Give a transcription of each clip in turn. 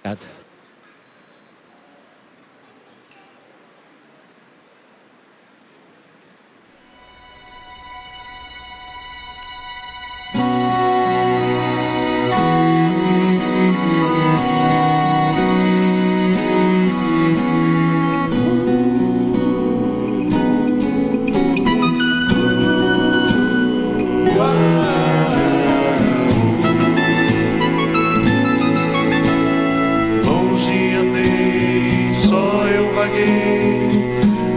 Obrigado.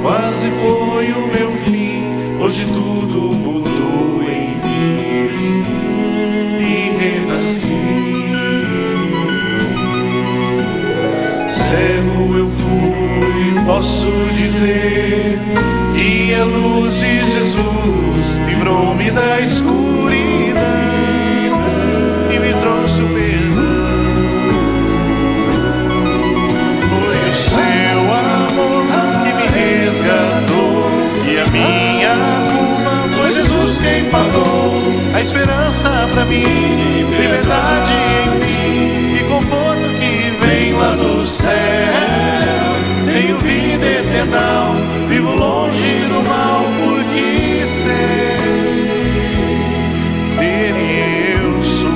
Quase foi o meu fim, hoje tudo mudou em mim e renasci. Cego eu fui, posso dizer que a luz de Jesus livrou-me da escuridão e me trouxe o perdão. Foi o seu amor que me resgatou e a minha culpa foi Jesus quem pagou. A esperança pra mim, liberdade em mim e conforto que vem lá do céu. Tenho vida eterna, vivo longe do mal porque sei dele eu sou.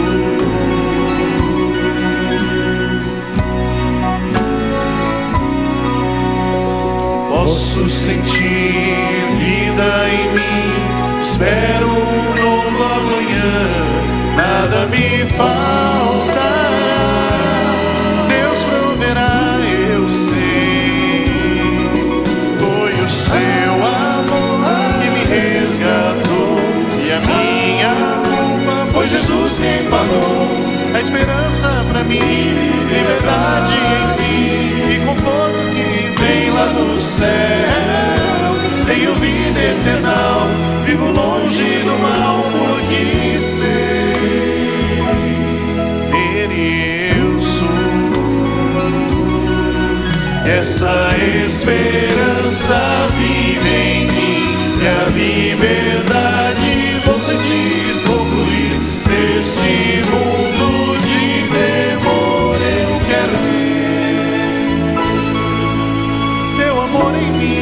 Posso sentir vida em mim, espero um novo amanhã, nada me falta. Deus proverá, eu sei. Foi o seu amor que me resgatou e a minha culpa foi Jesus quem pagou. A esperança pra mim, liberdade em mim e conforto que vem lá do céu. Tenho vida eterna, vivo longe do mal porque sei dele eu sou. Essa esperança vive em mim e a liberdade vou sentir, vou fluir neste mundo de temor. Eu quero ver teu amor em mim.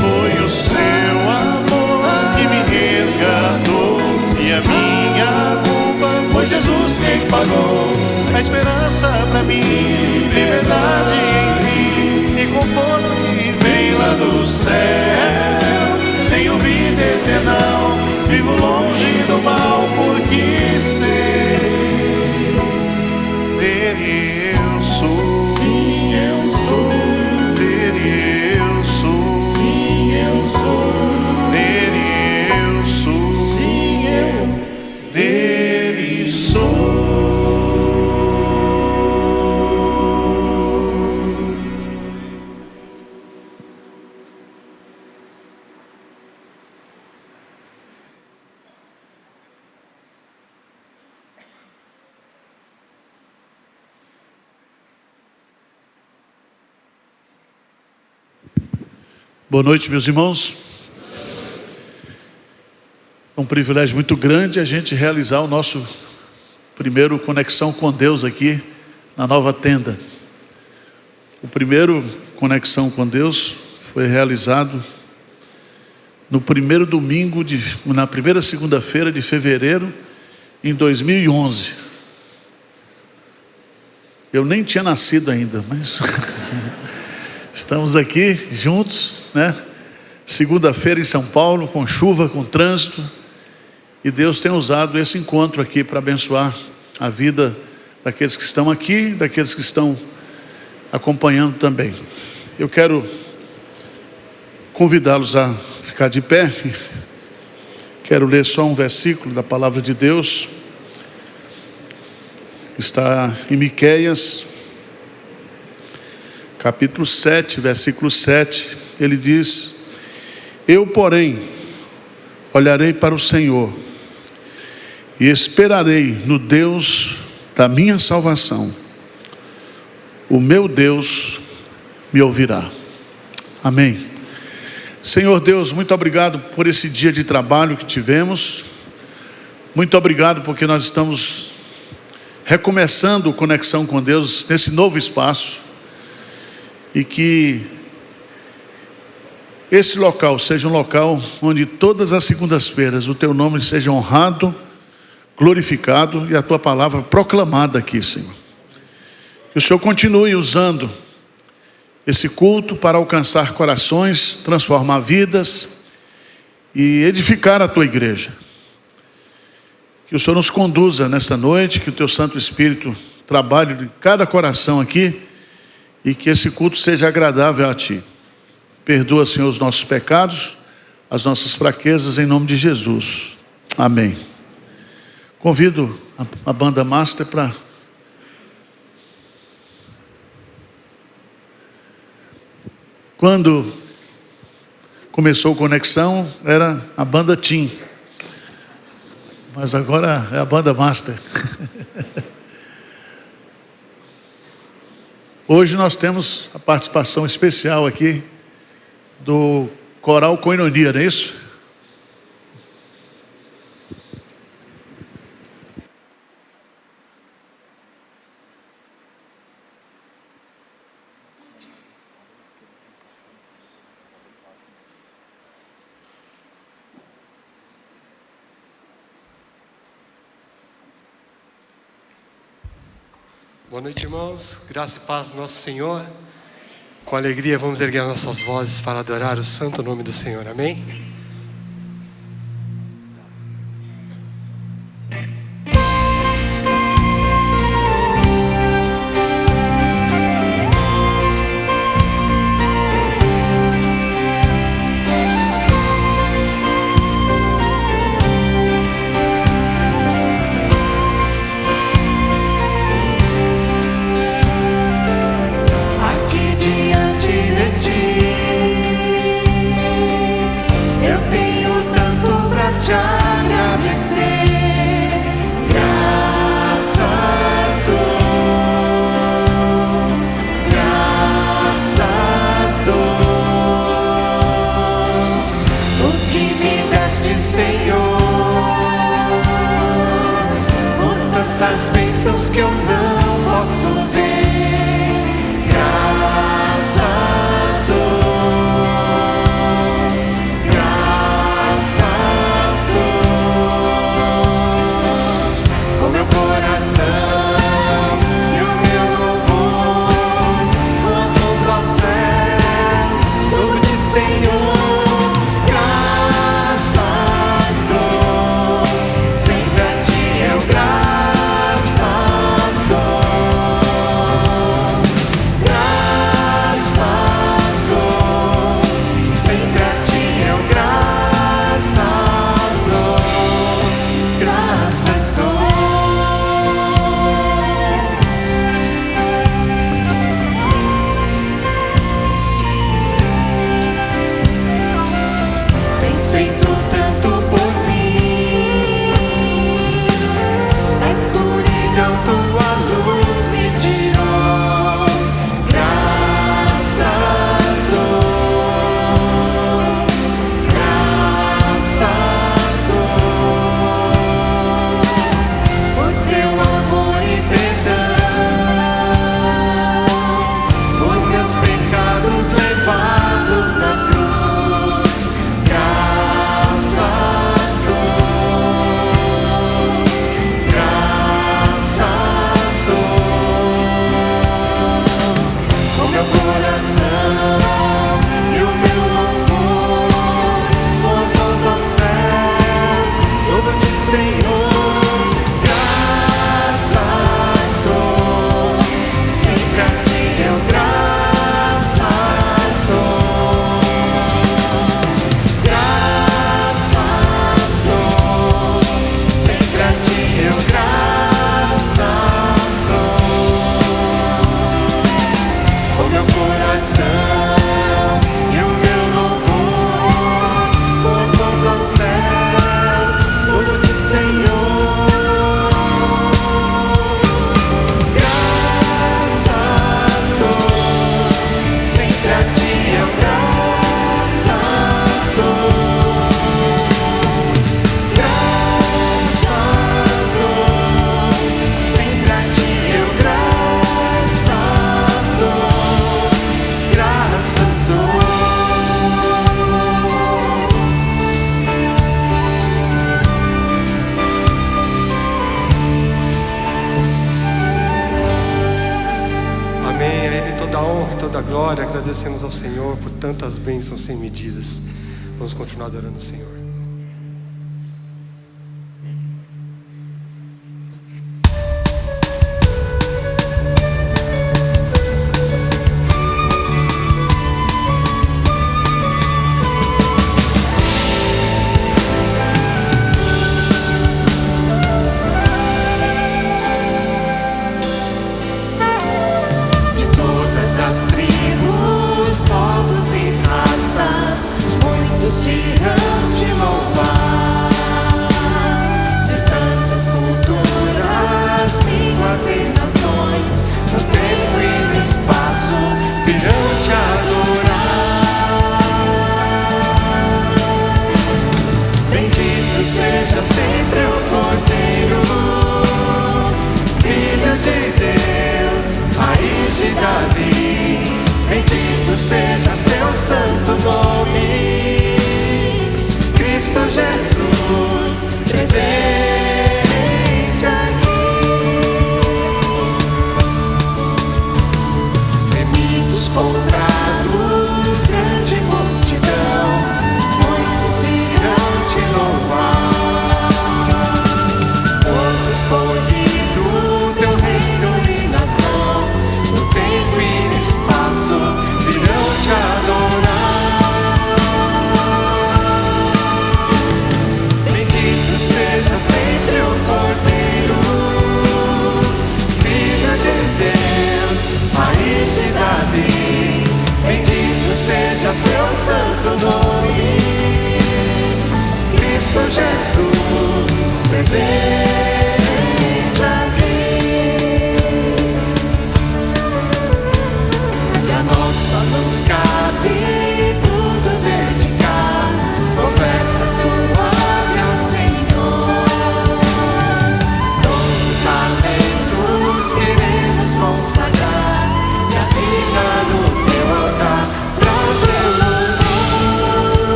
Foi o seu amor que me resgatou e a minha culpa foi Jesus quem pagou. A esperança pra mim, liberdade em mim e conforto que vem lá do céu. Tenho vida eterna, vivo longe do mal porque sei dele eu sou. Sim, eu sou. Dele eu sou. Sim, eu sou. Dele eu sou. Sim, eu dele sou. Boa noite, meus irmãos. É um privilégio muito grande a gente realizar o nosso primeiro Conexão com Deus aqui na Nova Tenda. O primeiro Conexão com Deus foi realizado no primeiro domingo, na primeira segunda-feira de fevereiro, em 2011. Eu nem tinha nascido ainda, mas... Estamos aqui juntos, né? Segunda-feira em São Paulo, com chuva, com trânsito. E Deus tem usado esse encontro aqui para abençoar a vida daqueles que estão aqui, daqueles que estão acompanhando também. Eu quero convidá-los a ficar de pé. Quero ler só um versículo da palavra de Deus. Está em Miqueias, capítulo 7, versículo 7, ele diz: eu, porém, olharei para o Senhor, e esperarei no Deus da minha salvação. O meu Deus me ouvirá. Amém. Senhor Deus, muito obrigado por esse dia de trabalho que tivemos. Muito obrigado porque nós estamos recomeçando Conexão com Deus nesse novo espaço. E que esse local seja um local onde todas as segundas-feiras o teu nome seja honrado, glorificado e a tua palavra proclamada aqui, Senhor. Que o Senhor continue usando esse culto para alcançar corações, transformar vidas e edificar a tua igreja. Que o Senhor nos conduza nesta noite, que o teu Santo Espírito trabalhe em cada coração aqui e que esse culto seja agradável a ti. Perdoa, Senhor, os nossos pecados, as nossas fraquezas, em nome de Jesus. Amém. Convido a banda Master para... Quando começou a Conexão, era a banda Tim. Mas agora é a banda Master. Hoje nós temos a participação especial aqui do Coral Koinonia, não é isso? Boa noite, irmãos. Graça e paz do nosso Senhor. Com alegria vamos erguer nossas vozes para adorar o santo nome do Senhor. Amém? Que eu não posso ver, graças dou, graças dou, com meu coração e o meu louvor, com as mãos aos céus, louvo-te, Senhor, graças dou, sempre a ti eu graças dou. glória, agradecemos ao Senhor por tantas bênçãos sem medidas. Vamos continuar adorando o Senhor.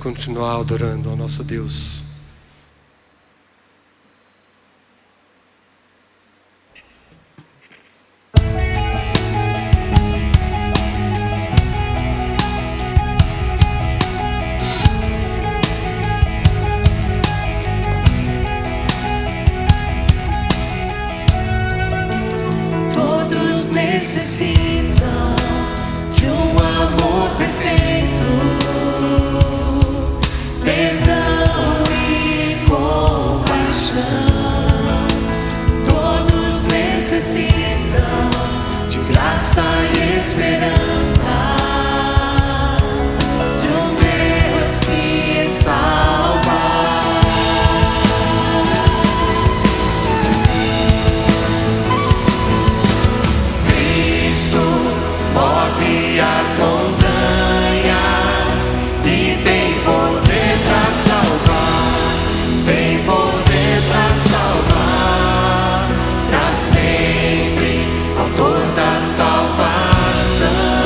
Continuar adorando ao nosso Deus. Todos necessitam de um amor perfeito, perdão e compaixão. Todos necessitam de graça e esperança, de um Deus que salva. Cristo move as montanhas e tem poder pra salvar, tem poder pra salvar, pra sempre, autor da salvação.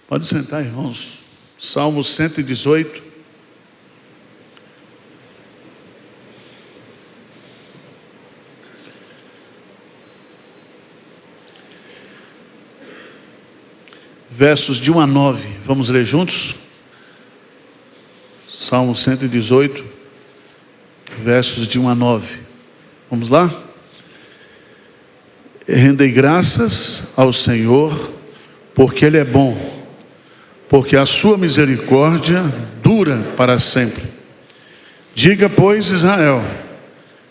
Pode sentar, irmãos. Salmo 118. Versos de 1 a 9. Vamos ler juntos? Salmo 118, versos de 1 a 9. Vamos lá? Rendei graças ao Senhor, porque Ele é bom, porque a sua misericórdia dura para sempre. Diga, pois, Israel,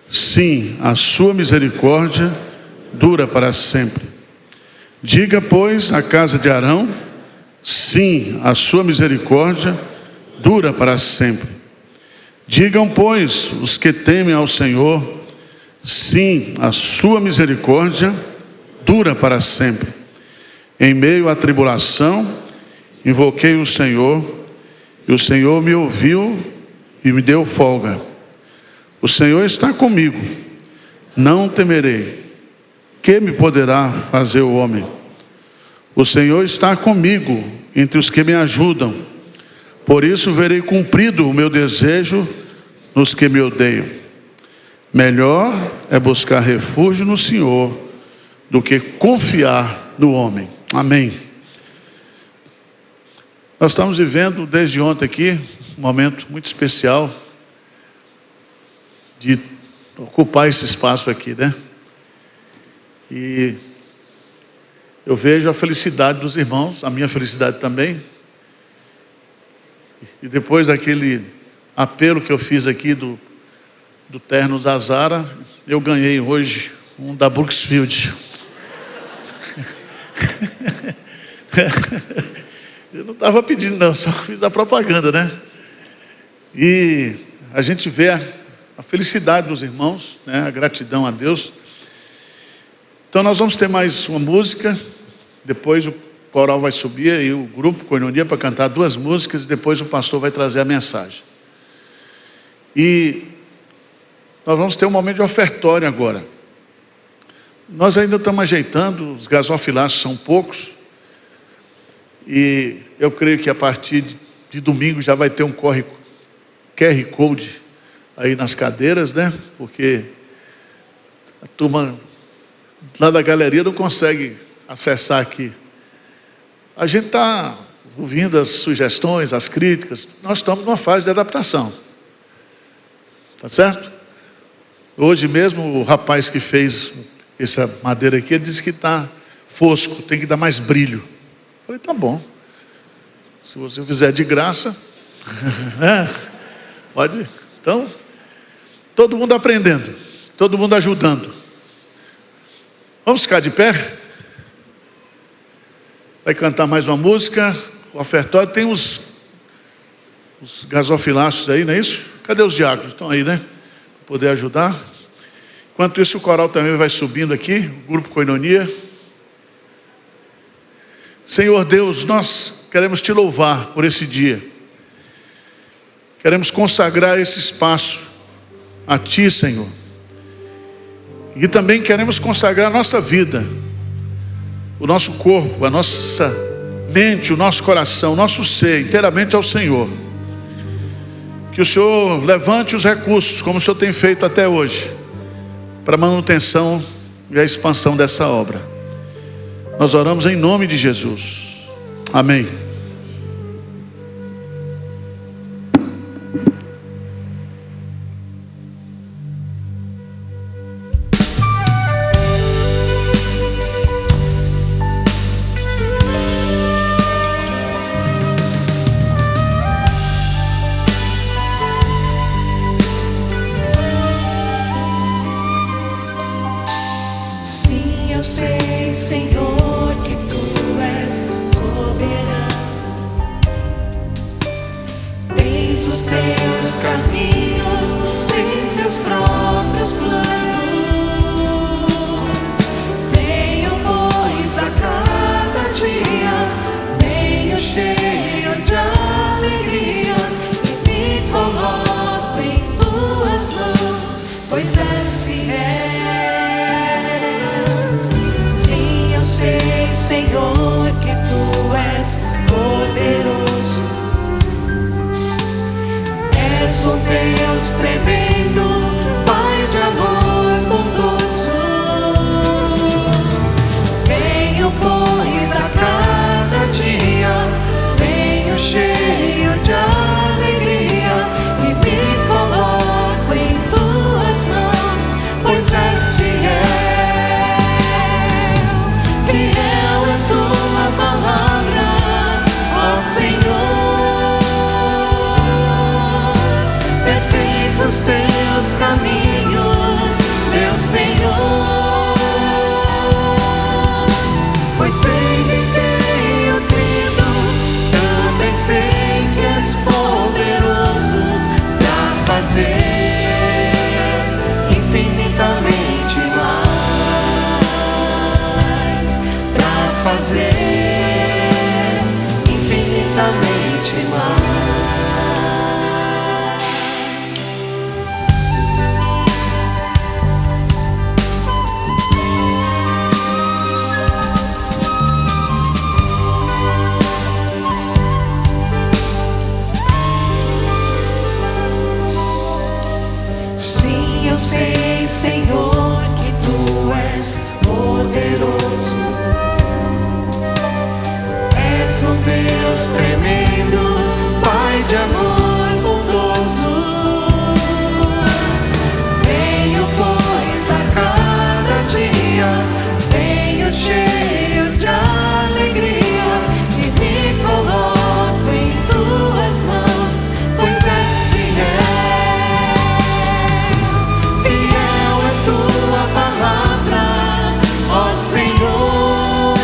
sim, a sua misericórdia dura para sempre. Diga, pois, a casa de Arão, sim, a sua misericórdia dura para sempre. Digam, pois, os que temem ao Senhor, sim, a sua misericórdia dura para sempre. Em meio à tribulação, invoquei o Senhor, e o Senhor me ouviu e me deu folga. O Senhor está comigo, não temerei. Que me poderá fazer o homem? O Senhor está comigo entre os que me ajudam. Por isso verei cumprido o meu desejo nos que me odeiam. Melhor é buscar refúgio no Senhor do que confiar no homem. Amém. Nós estamos vivendo desde ontem aqui um momento muito especial de ocupar esse espaço aqui, né? E eu vejo a felicidade dos irmãos, a minha felicidade também. E depois daquele apelo que eu fiz aqui do terno da Zara, eu ganhei hoje um da Brooksfield. Eu não estava pedindo não, só fiz a propaganda, né? E a gente vê a felicidade dos irmãos, né? A gratidão a Deus. Então nós vamos ter mais uma música, depois o coral vai subir e o grupo Koinonia para cantar 2 músicas e depois o pastor vai trazer a mensagem. E nós vamos ter um momento de ofertório agora. Nós ainda estamos ajeitando, os gasofilaços são poucos. E eu creio que a partir de domingo já vai ter um QR Code aí nas cadeiras, né? Porque a turma lá da galeria não consegue acessar aqui. A gente está ouvindo as sugestões, as críticas. Nós estamos numa fase de adaptação. Tá certo? Hoje mesmo o rapaz que fez essa madeira aqui, ele disse que está fosco, tem que dar mais brilho. Eu falei, tá bom. Se você fizer de graça, pode. Então, todo mundo aprendendo, todo mundo ajudando. Vamos ficar de pé? Vai cantar mais uma música. O ofertório tem os gasofilaços aí, não é isso? Cadê os diáconos? Estão aí, né? Para poder ajudar. Enquanto isso, o coral também vai subindo aqui, o grupo Koinonia. Senhor Deus, nós queremos te louvar por esse dia. Queremos consagrar esse espaço a ti, Senhor. E também queremos consagrar a nossa vida, o nosso corpo, a nossa mente, o nosso coração, o nosso ser inteiramente ao Senhor. Que o Senhor levante os recursos, como o Senhor tem feito até hoje, para a manutenção e a expansão dessa obra. Nós oramos em nome de Jesus. Amém. Sim, eu sei, Senhor, que Tu és soberano. Tens os Teus caminhos, tens Teus próprios planos. Venho, pois, a cada dia, venho cheio de alegria e me coloco em Tuas mãos, pois és fiel. Sei, Senhor, que Tu és um Deus tremendo, Pai de amor bondoso. Venho, pois, a cada dia, venho cheio de alegria e me coloco em tuas mãos, pois és fiel. Fiel é tua palavra, ó Senhor. Perfeitos teus caminhos, meu Senhor. Pois sempre tenho crido, também sei que és poderoso pra fazer infinitamente mais, pra fazer infinitamente mais. Sim, eu sei, Senhor, que tu és poderoso. És um Deus tremendo, Pai de amor bondoso. Venho, pois, a cada dia, venho cheio de alegria e me coloco em tuas mãos, pois és fiel. Fiel é tua palavra, ó Senhor.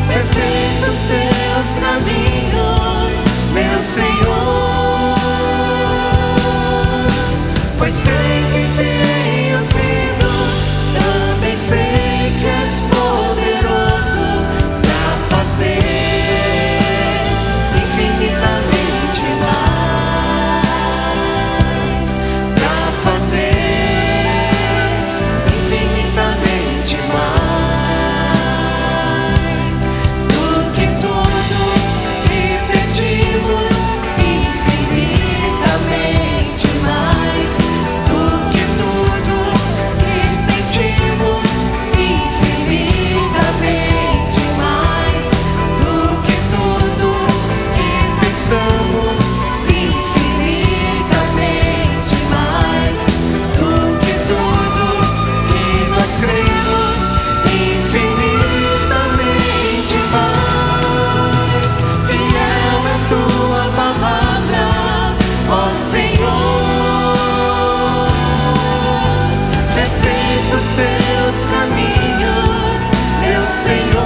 Perfeitos teus caminhos, meu Senhor. Pois sei que tenho crido, também sei que és poderoso pra fazer infinitamente mais, pra fazer infinitamente mais do que tudo que pedimos, infinitamente mais do que tudo que sentimos, infinitamente mais do que tudo que pensamos, infinitamente mais do que tudo que nós cremos, infinitamente mais. Fiel é tua palavra, ó Senhor. Perfeitos teus caminhos, meu Senhor.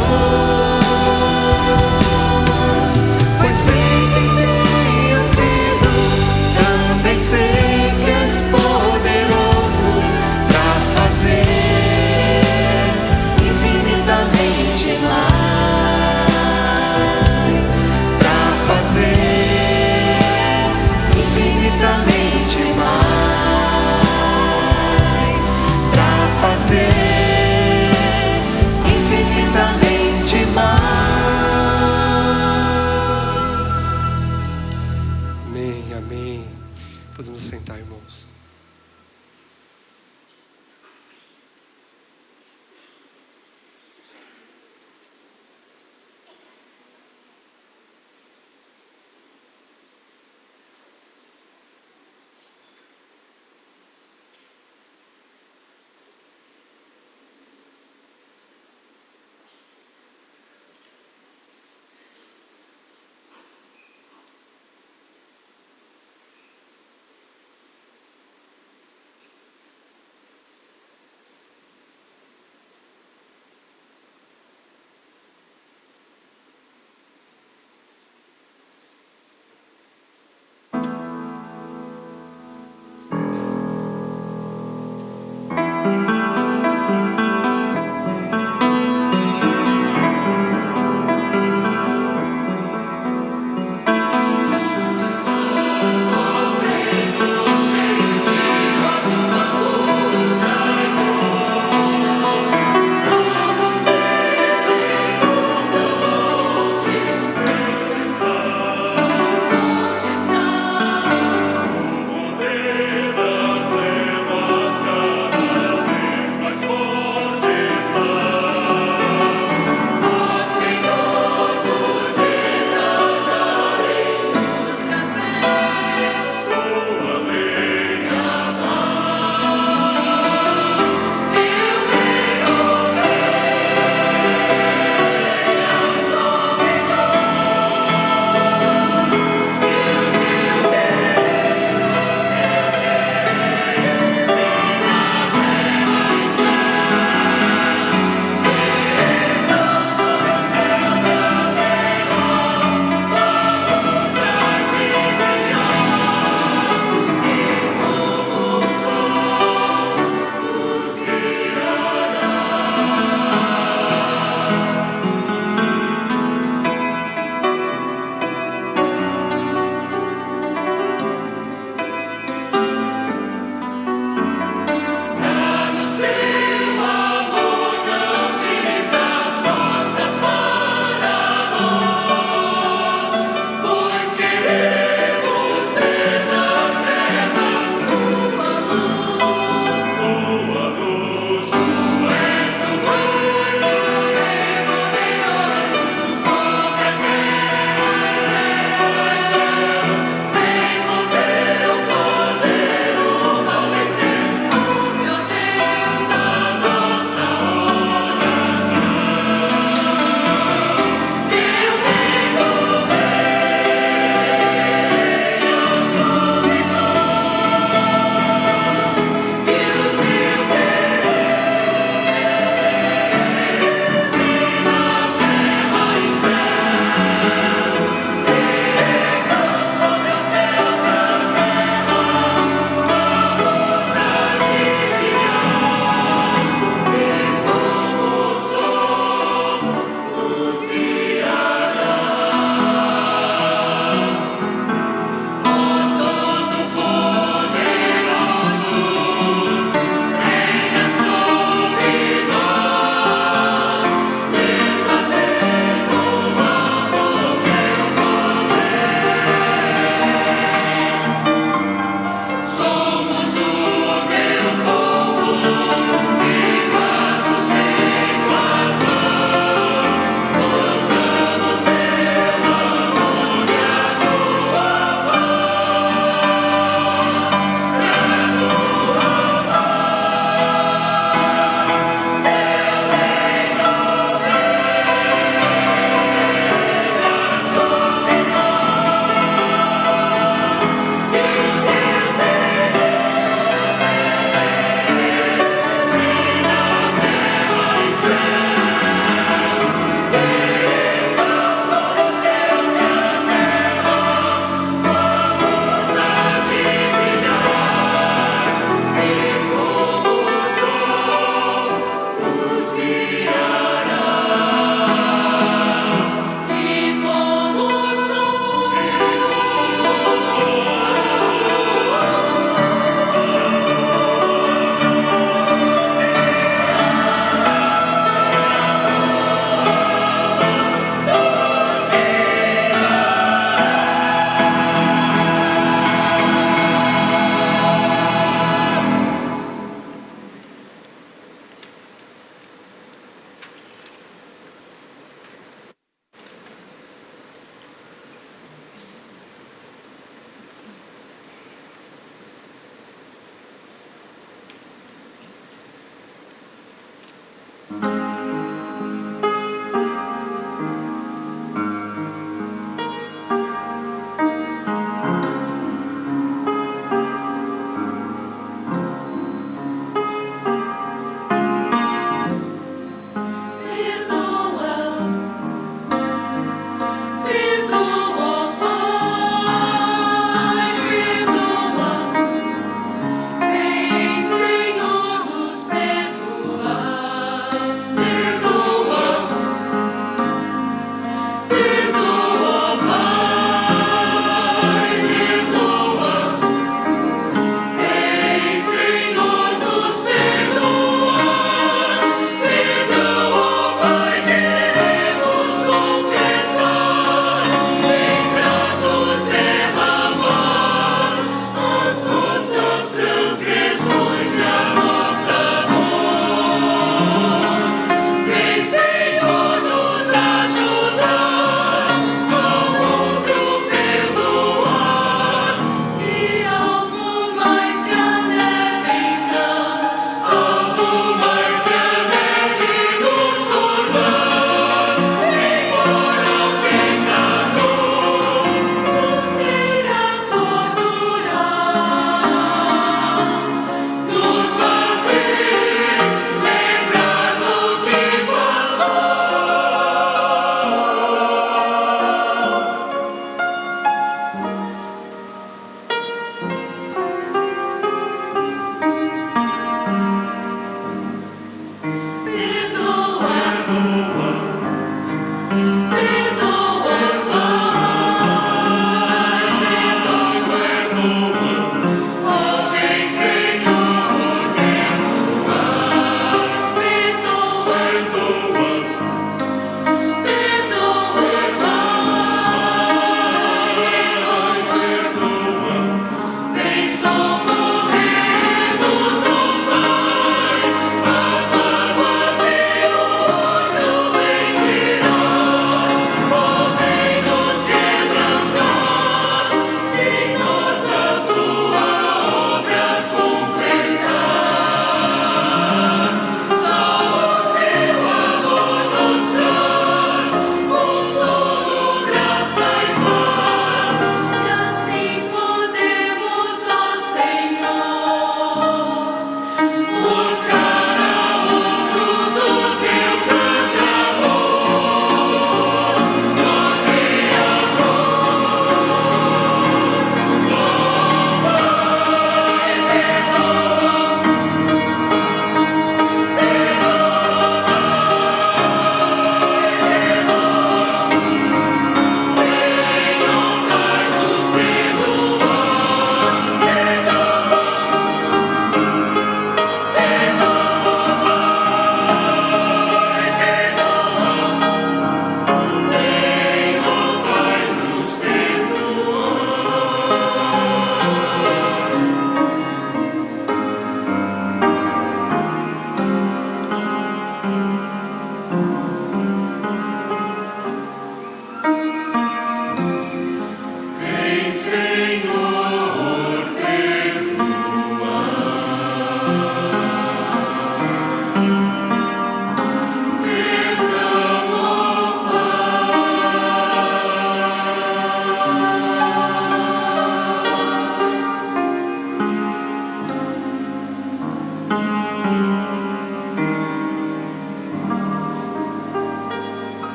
Pois sei que tenho crido, também sei que és poderoso pra fazer infinitamente mais, pra fazer infinitamente mais, pra fazer infinitamente mais. Amém, amém. Podemos sentar, irmãos.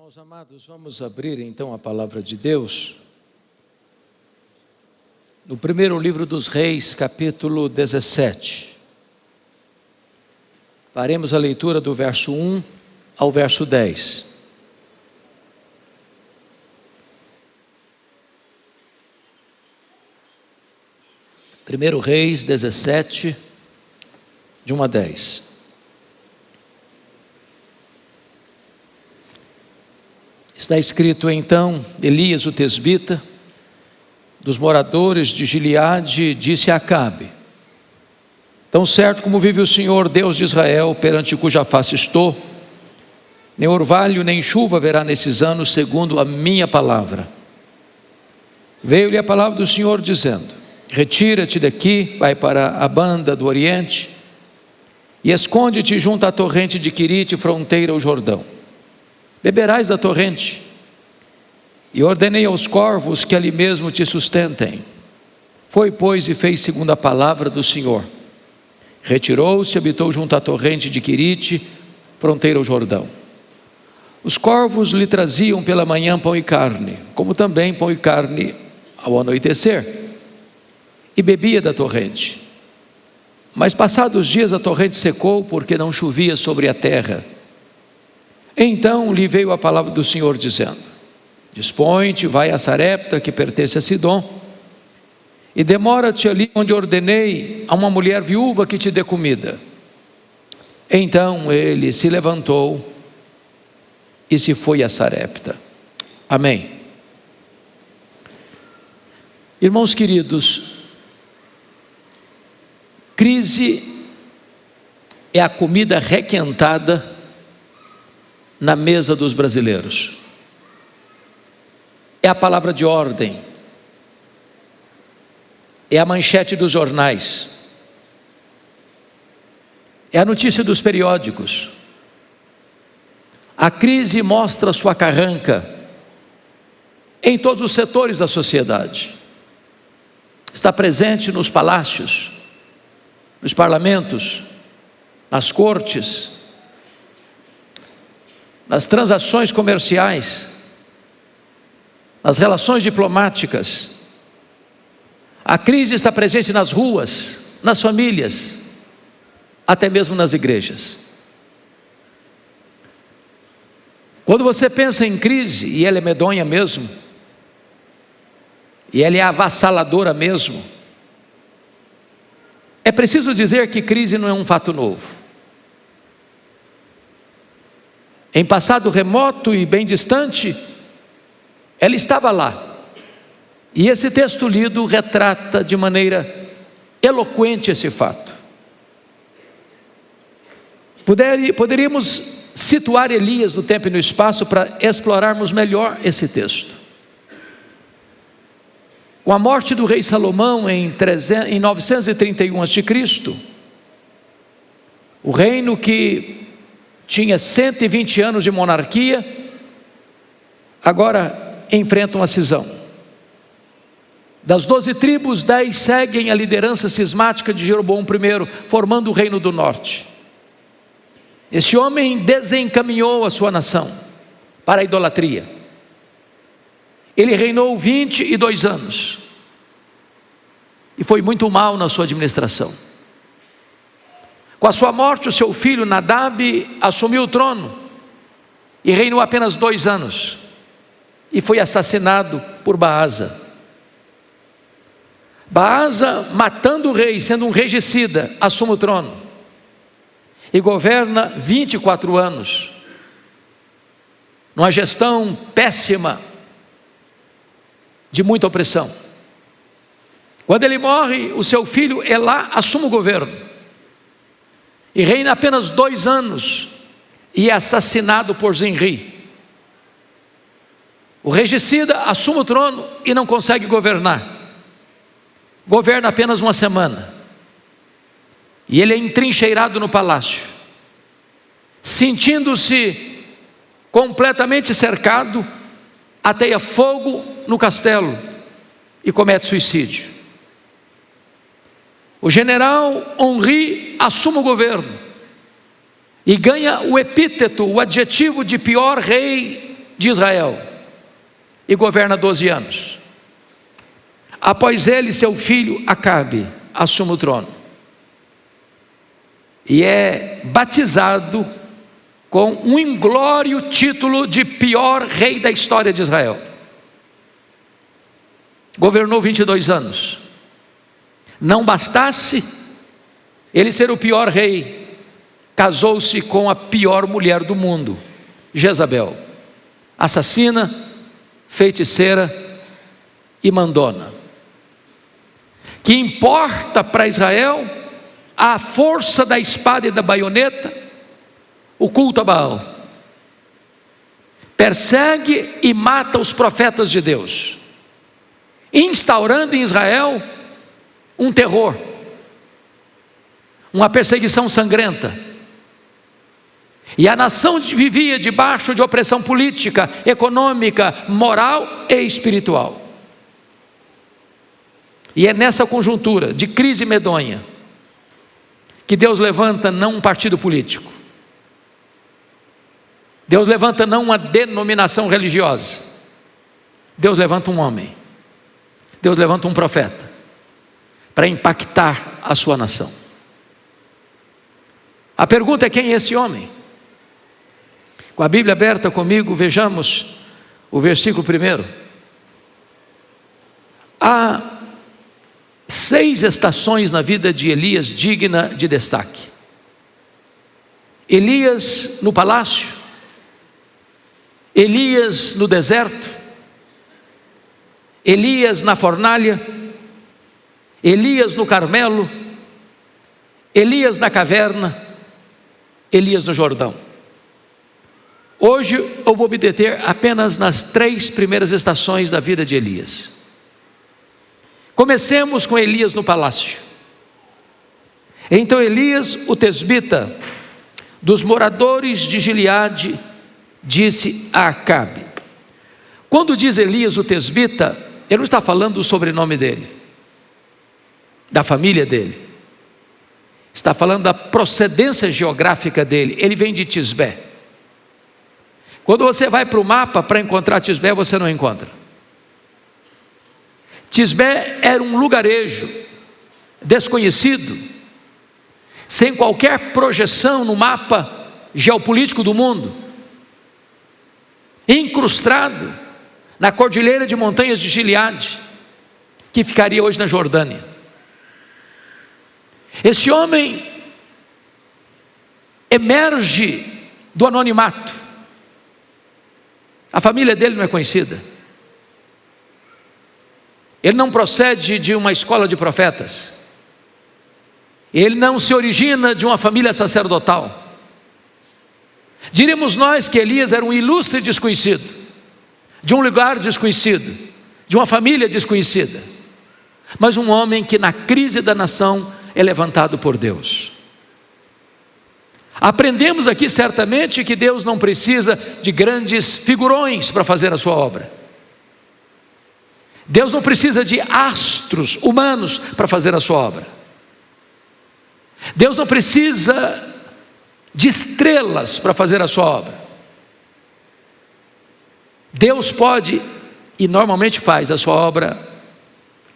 Irmãos amados, vamos abrir então a palavra de Deus no primeiro livro dos Reis, capítulo 17. Faremos a leitura do verso 1 ao verso 10. Primeiro Reis 17, de 1 a 10. Está escrito então: Elias o tesbita, dos moradores de Gileade, disse a Acabe: tão certo como vive o Senhor, Deus de Israel, perante cuja face estou, nem orvalho nem chuva haverá nesses anos, segundo a minha palavra. Veio-lhe a palavra do Senhor dizendo: retira-te daqui, vai para a banda do Oriente, e esconde-te junto à torrente de Quirite, fronteira ao Jordão. Beberás da torrente, e ordenei aos corvos que ali mesmo te sustentem. Foi, pois, e fez segundo a palavra do Senhor. Retirou-se e habitou junto à torrente de Quirite, fronteira ao Jordão. Os corvos lhe traziam pela manhã pão e carne, como também pão e carne ao anoitecer, e bebia da torrente. Mas passados dias a torrente secou, porque não chovia sobre a terra. Então lhe veio a palavra do Senhor dizendo: dispõe-te, vai a Sarepta, que pertence a Sidom, e demora-te ali onde ordenei a uma mulher viúva que te dê comida. Então ele se levantou e se foi a Sarepta. Amém. Irmãos queridos, crise é a comida requentada na mesa dos brasileiros. é a palavra de ordem, é a manchete dos jornais, é a notícia dos periódicos. A crise mostra sua carranca em todos os setores da sociedade. Está presente nos palácios, nos parlamentos, nas cortes, nas transações comerciais, nas relações diplomáticas. A crise está presente nas ruas, nas famílias, até mesmo nas igrejas. Quando você pensa em crise, e ela é medonha mesmo, e ela é avassaladora mesmo, é preciso dizer que crise não é um fato novo. Em passado remoto e bem distante, ela estava lá. E esse texto lido retrata de maneira eloquente esse fato. Poderíamos situar Elias no tempo e no espaço para explorarmos melhor esse texto. Com a morte do rei Salomão em 931 a.C., o reino que tinha 120 anos de monarquia, agora enfrenta uma cisão. Das 12 tribos, 10 seguem a liderança cismática de Jeroboão I, formando o reino do norte. Este homem desencaminhou a sua nação para a idolatria. Ele reinou 22 anos e foi muito mal na sua administração. Com a sua morte, o seu filho Nadab assumiu o trono e reinou apenas 2 anos e foi assassinado por Baasa. Baasa, matando o rei, sendo um regicida, assume o trono e governa 24 anos, numa gestão péssima, de muita opressão. Quando ele morre, o seu filho Elá assume o governo, e reina apenas 2 anos, e é assassinado por Zinri. O regicida assume o trono e não consegue governar, governa apenas 1 semana, e ele é entrincheirado no palácio, sentindo-se completamente cercado, ateia fogo no castelo e comete suicídio. O general Onri assume o governo e ganha o epíteto, o adjetivo de pior rei de Israel, e governa 12 anos. Após ele, seu filho Acabe assume o trono e é batizado com um inglório título de pior rei da história de Israel. Governou 22 anos. Não bastasse ele ser o pior rei, casou-se com a pior mulher do mundo, Jezabel, assassina, feiticeira e mandona. Que importa para Israel a força da espada e da baioneta, o culto a Baal. Persegue e mata os profetas de Deus, instaurando em Israel um terror, uma perseguição sangrenta. E a nação vivia debaixo de opressão política, econômica, moral e espiritual. E é nessa conjuntura de crise medonha que Deus levanta não um partido político, Deus levanta não uma denominação religiosa, Deus levanta um homem, Deus levanta um profeta, para impactar a sua nação. A pergunta é: quem é esse homem? Com a Bíblia aberta comigo, vejamos o versículo 1. Há 6 estações na vida de Elias digna de destaque. Elias no palácio, Elias no deserto, Elias na fornalha, Elias no Carmelo, Elias na caverna, Elias no Jordão. Hoje eu vou me deter apenas nas 3 primeiras estações da vida de Elias. Comecemos com Elias no palácio. Então Elias, o tesbita, dos moradores de Gileade, disse a Acabe. Quando diz Elias, o tesbita, ele não está falando do sobrenome dele, da família dele. Está falando da procedência geográfica dele. Ele vem de Tisbé. Quando você vai para o mapa para encontrar Tisbé, você não encontra. Tisbé era um lugarejo desconhecido, sem qualquer projeção no mapa geopolítico do mundo, incrustado na cordilheira de montanhas de Gileade, que ficaria hoje na Jordânia. Esse homem emerge do anonimato. A família dele não é conhecida. Ele não procede de uma escola de profetas. Ele não se origina de uma família sacerdotal. Diríamos nós que Elias era um ilustre desconhecido, de um lugar desconhecido, de uma família desconhecida, mas um homem que na crise da nação é levantado por Deus. Aprendemos aqui certamente que Deus não precisa de grandes figurões para fazer a sua obra. Deus não precisa de astros humanos para fazer a sua obra. Deus não precisa de estrelas para fazer a sua obra. Deus pode e normalmente faz a sua obra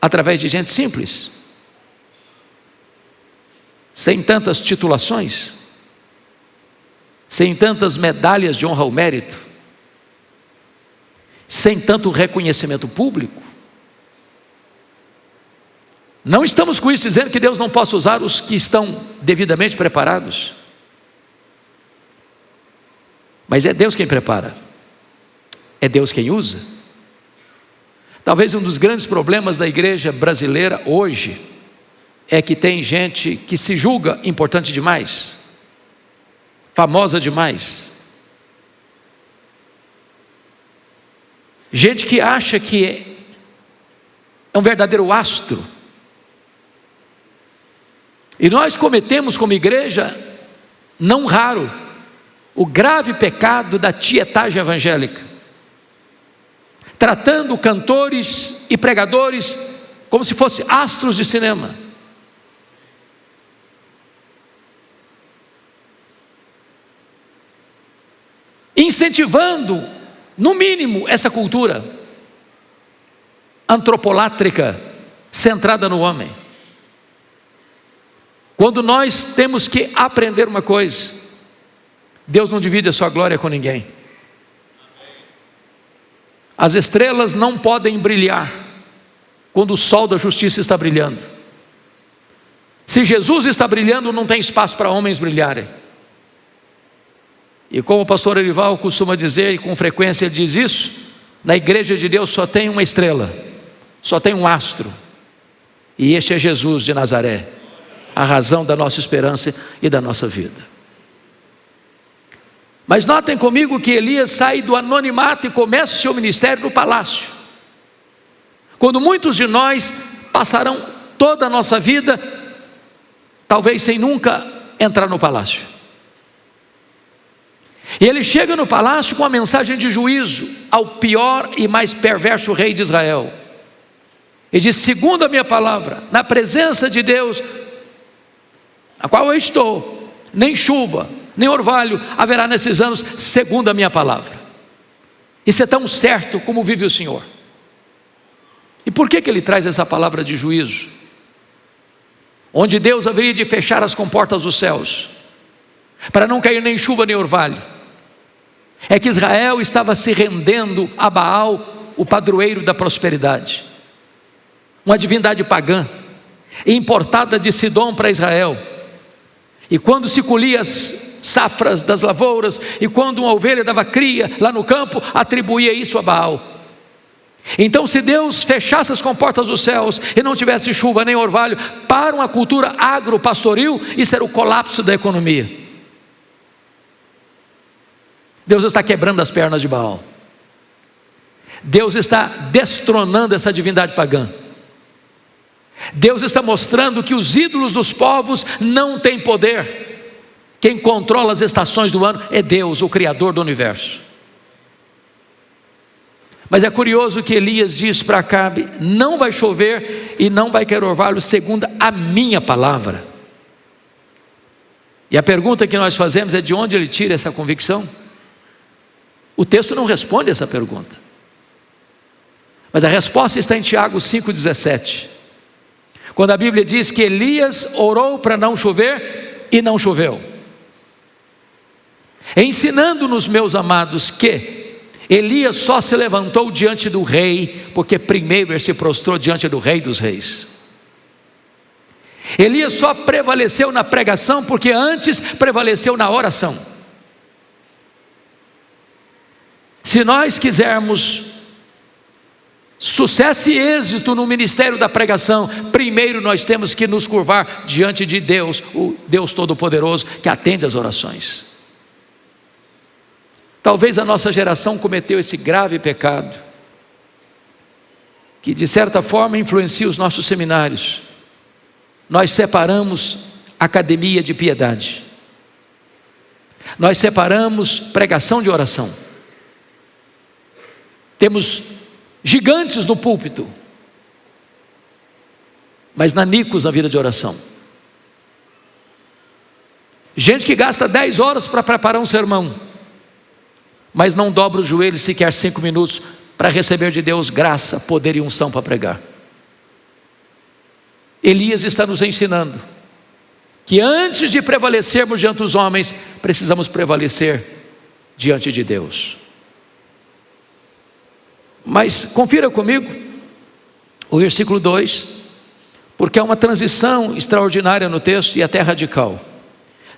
através de gente simples, sem tantas titulações, sem tantas medalhas de honra ao mérito, sem tanto reconhecimento público. Não estamos com isso dizendo que Deus não possa usar os que estão devidamente preparados, mas é Deus quem prepara, é Deus quem usa. Talvez um dos grandes problemas da igreja brasileira hoje é que tem gente que se julga importante demais, famosa demais, gente que acha que é um verdadeiro astro. E nós cometemos como igreja, não raro, o grave pecado da tietagem evangélica, tratando cantores e pregadores como se fossem astros de cinema. Incentivando, no mínimo, essa cultura antropolátrica, centrada no homem. Quando nós temos que aprender uma coisa: Deus não divide a sua glória com ninguém. As estrelas não podem brilhar quando o sol da justiça está brilhando. Se Jesus está brilhando, não tem espaço para homens brilharem. E como o pastor Erival costuma dizer, e com frequência ele diz isso, na igreja de Deus só tem uma estrela, só tem um astro, e este é Jesus de Nazaré, a razão da nossa esperança e da nossa vida. Mas notem comigo que Elias sai do anonimato e começa o seu ministério no palácio, quando muitos de nós passarão toda a nossa vida, talvez sem nunca entrar no palácio. E ele chega no palácio com a mensagem de juízo ao pior e mais perverso rei de Israel. Ele diz: segundo a minha palavra, na presença de Deus, a qual eu estou, nem chuva, nem orvalho haverá nesses anos, segundo a minha palavra. Isso é tão certo como vive o Senhor. E por que ele traz essa palavra de juízo? Onde Deus haveria de fechar as comportas dos céus, para não cair nem chuva nem orvalho. É que Israel estava se rendendo a Baal, o padroeiro da prosperidade, uma divindade pagã, importada de Sidom para Israel. E quando se colhia as safras das lavouras, e quando uma ovelha dava cria lá no campo, atribuía isso a Baal. Então, se Deus fechasse as comportas dos céus e não tivesse chuva nem orvalho, para uma cultura agropastoril, isso era o colapso da economia. Deus está quebrando as pernas de Baal. Deus está destronando essa divindade pagã. Deus está mostrando que os ídolos dos povos não têm poder. Quem controla as estações do ano é Deus, o Criador do universo. Mas é curioso que Elias diz para Acabe: não vai chover e não vai cair orvalho segundo a minha palavra. E a pergunta que nós fazemos é: de onde ele tira essa convicção? O texto não responde essa pergunta, mas a resposta está em Tiago 5,17, quando a Bíblia diz que Elias orou para não chover e não choveu, ensinando-nos, meus amados, que Elias só se levantou diante do rei porque primeiro ele se prostrou diante do Rei dos Reis. Elias só prevaleceu na pregação porque antes prevaleceu na oração. Se nós quisermos sucesso e êxito no ministério da pregação, primeiro nós temos que nos curvar diante de Deus, o Deus Todo-Poderoso, que atende às orações. Talvez a nossa geração cometeu esse grave pecado, que de certa forma influencia os nossos seminários. Nós separamos academia de piedade, nós separamos pregação de oração. Temos gigantes no púlpito, mas nanicos na vida de oração. Gente que gasta 10 horas para preparar um sermão, mas não dobra os joelhos sequer 5 minutos para receber de Deus graça, poder e unção para pregar. Elias está nos ensinando que antes de prevalecermos diante dos homens, precisamos prevalecer diante de Deus. Mas confira comigo o versículo 2, porque há uma transição extraordinária no texto e até radical.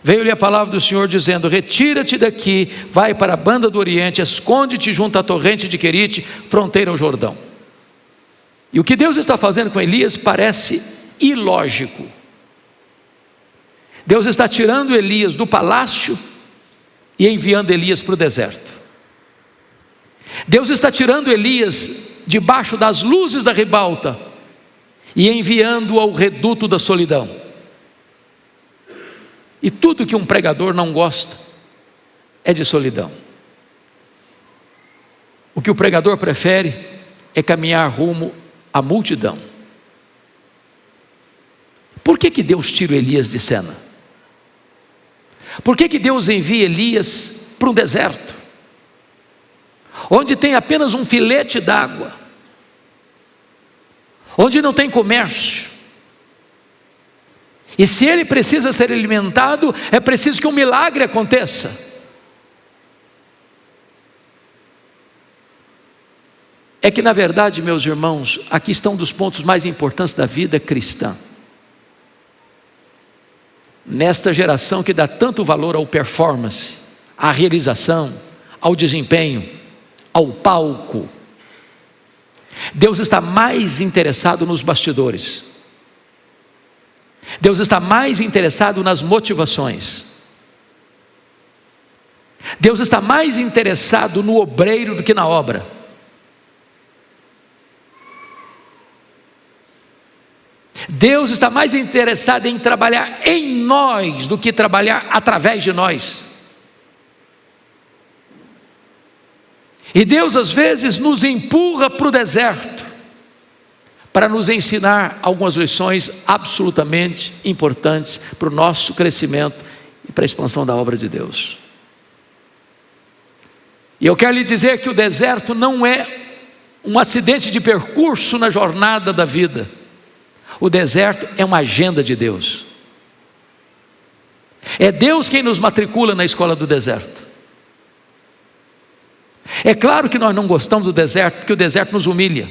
Veio-lhe a palavra do Senhor dizendo: retira-te daqui, vai para a banda do Oriente, esconde-te junto à torrente de Querite, fronteira ao Jordão. E o que Deus está fazendo com Elias parece ilógico. Deus está tirando Elias do palácio e enviando Elias para o deserto. Deus está tirando Elias debaixo das luzes da ribalta e enviando-o ao reduto da solidão. E tudo que um pregador não gosta é de solidão. O que o pregador prefere é caminhar rumo à multidão. Por que Deus tira Elias de cena? Por que Deus envia Elias para um deserto, onde tem apenas um filete d'água, onde não tem comércio? E se ele precisa ser alimentado, é preciso que um milagre aconteça. É que na verdade, meus irmãos, aqui estão um dos pontos mais importantes da vida cristã. Nesta geração que dá tanto valor ao performance, à realização, ao desempenho, ao palco, Deus está mais interessado nos bastidores. Deus está mais interessado nas motivações. Deus está mais interessado no obreiro do que na obra. Deus está mais interessado em trabalhar em nós do que trabalhar através de nós. E Deus às vezes nos empurra para o deserto para nos ensinar algumas lições absolutamente importantes para o nosso crescimento e para a expansão da obra de Deus. E eu quero lhe dizer que o deserto não é um acidente de percurso na jornada da vida. O deserto é uma agenda de Deus. É Deus quem nos matricula na escola do deserto. É claro que nós não gostamos do deserto, porque o deserto nos humilha.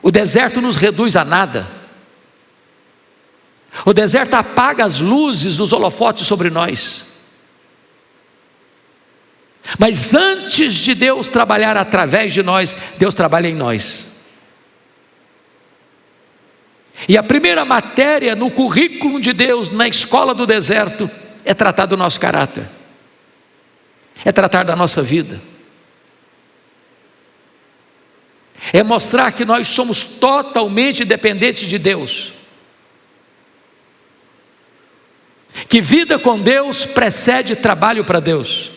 O deserto nos reduz a nada. O deserto apaga as luzes dos holofotes sobre nós. Mas antes de Deus trabalhar através de nós, Deus trabalha em nós. E a primeira matéria no currículo de Deus, na escola do deserto, é tratar do nosso caráter. é tratar da nossa vida, é mostrar que nós somos totalmente dependentes de Deus, que vida com Deus precede trabalho para Deus.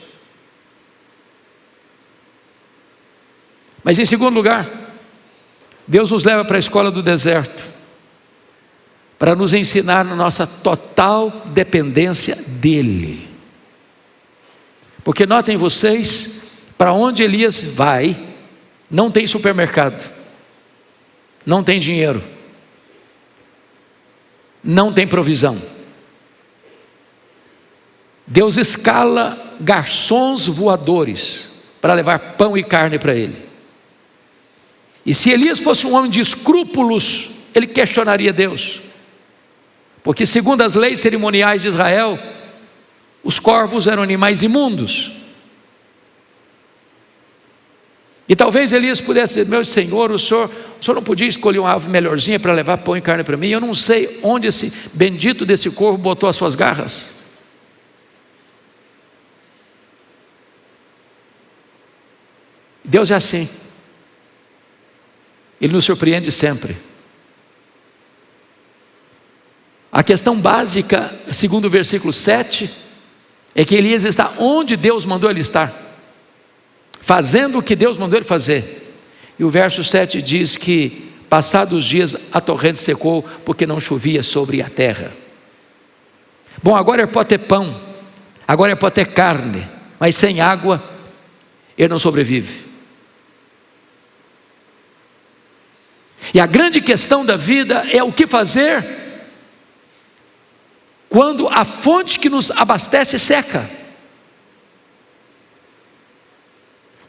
Mas em segundo lugar, Deus nos leva para a escola do deserto, para nos ensinar a nossa total dependência dEle. Porque notem vocês, para onde Elias vai, não tem supermercado, não tem dinheiro, não tem provisão. Deus escala garçons voadores para levar pão e carne para ele. E se Elias fosse um homem de escrúpulos, ele questionaria Deus, porque segundo as leis cerimoniais de Israel, os corvos eram animais imundos. E talvez Elias pudesse dizer: meu senhor, o senhor não podia escolher uma ave melhorzinha para levar pão e carne para mim? Eu não sei onde esse bendito desse corvo botou as suas garras. Deus é assim, Ele nos surpreende sempre. A questão básica, segundo o versículo 7, é que Elias está onde Deus mandou ele estar, fazendo o que Deus mandou ele fazer. E o verso 7 diz que, passados os dias, a torrente secou, porque não chovia sobre a terra. Bom, agora ele pode ter pão, agora ele pode ter carne, mas sem água, ele não sobrevive. E a grande questão da vida é o que fazer quando a fonte que nos abastece seca.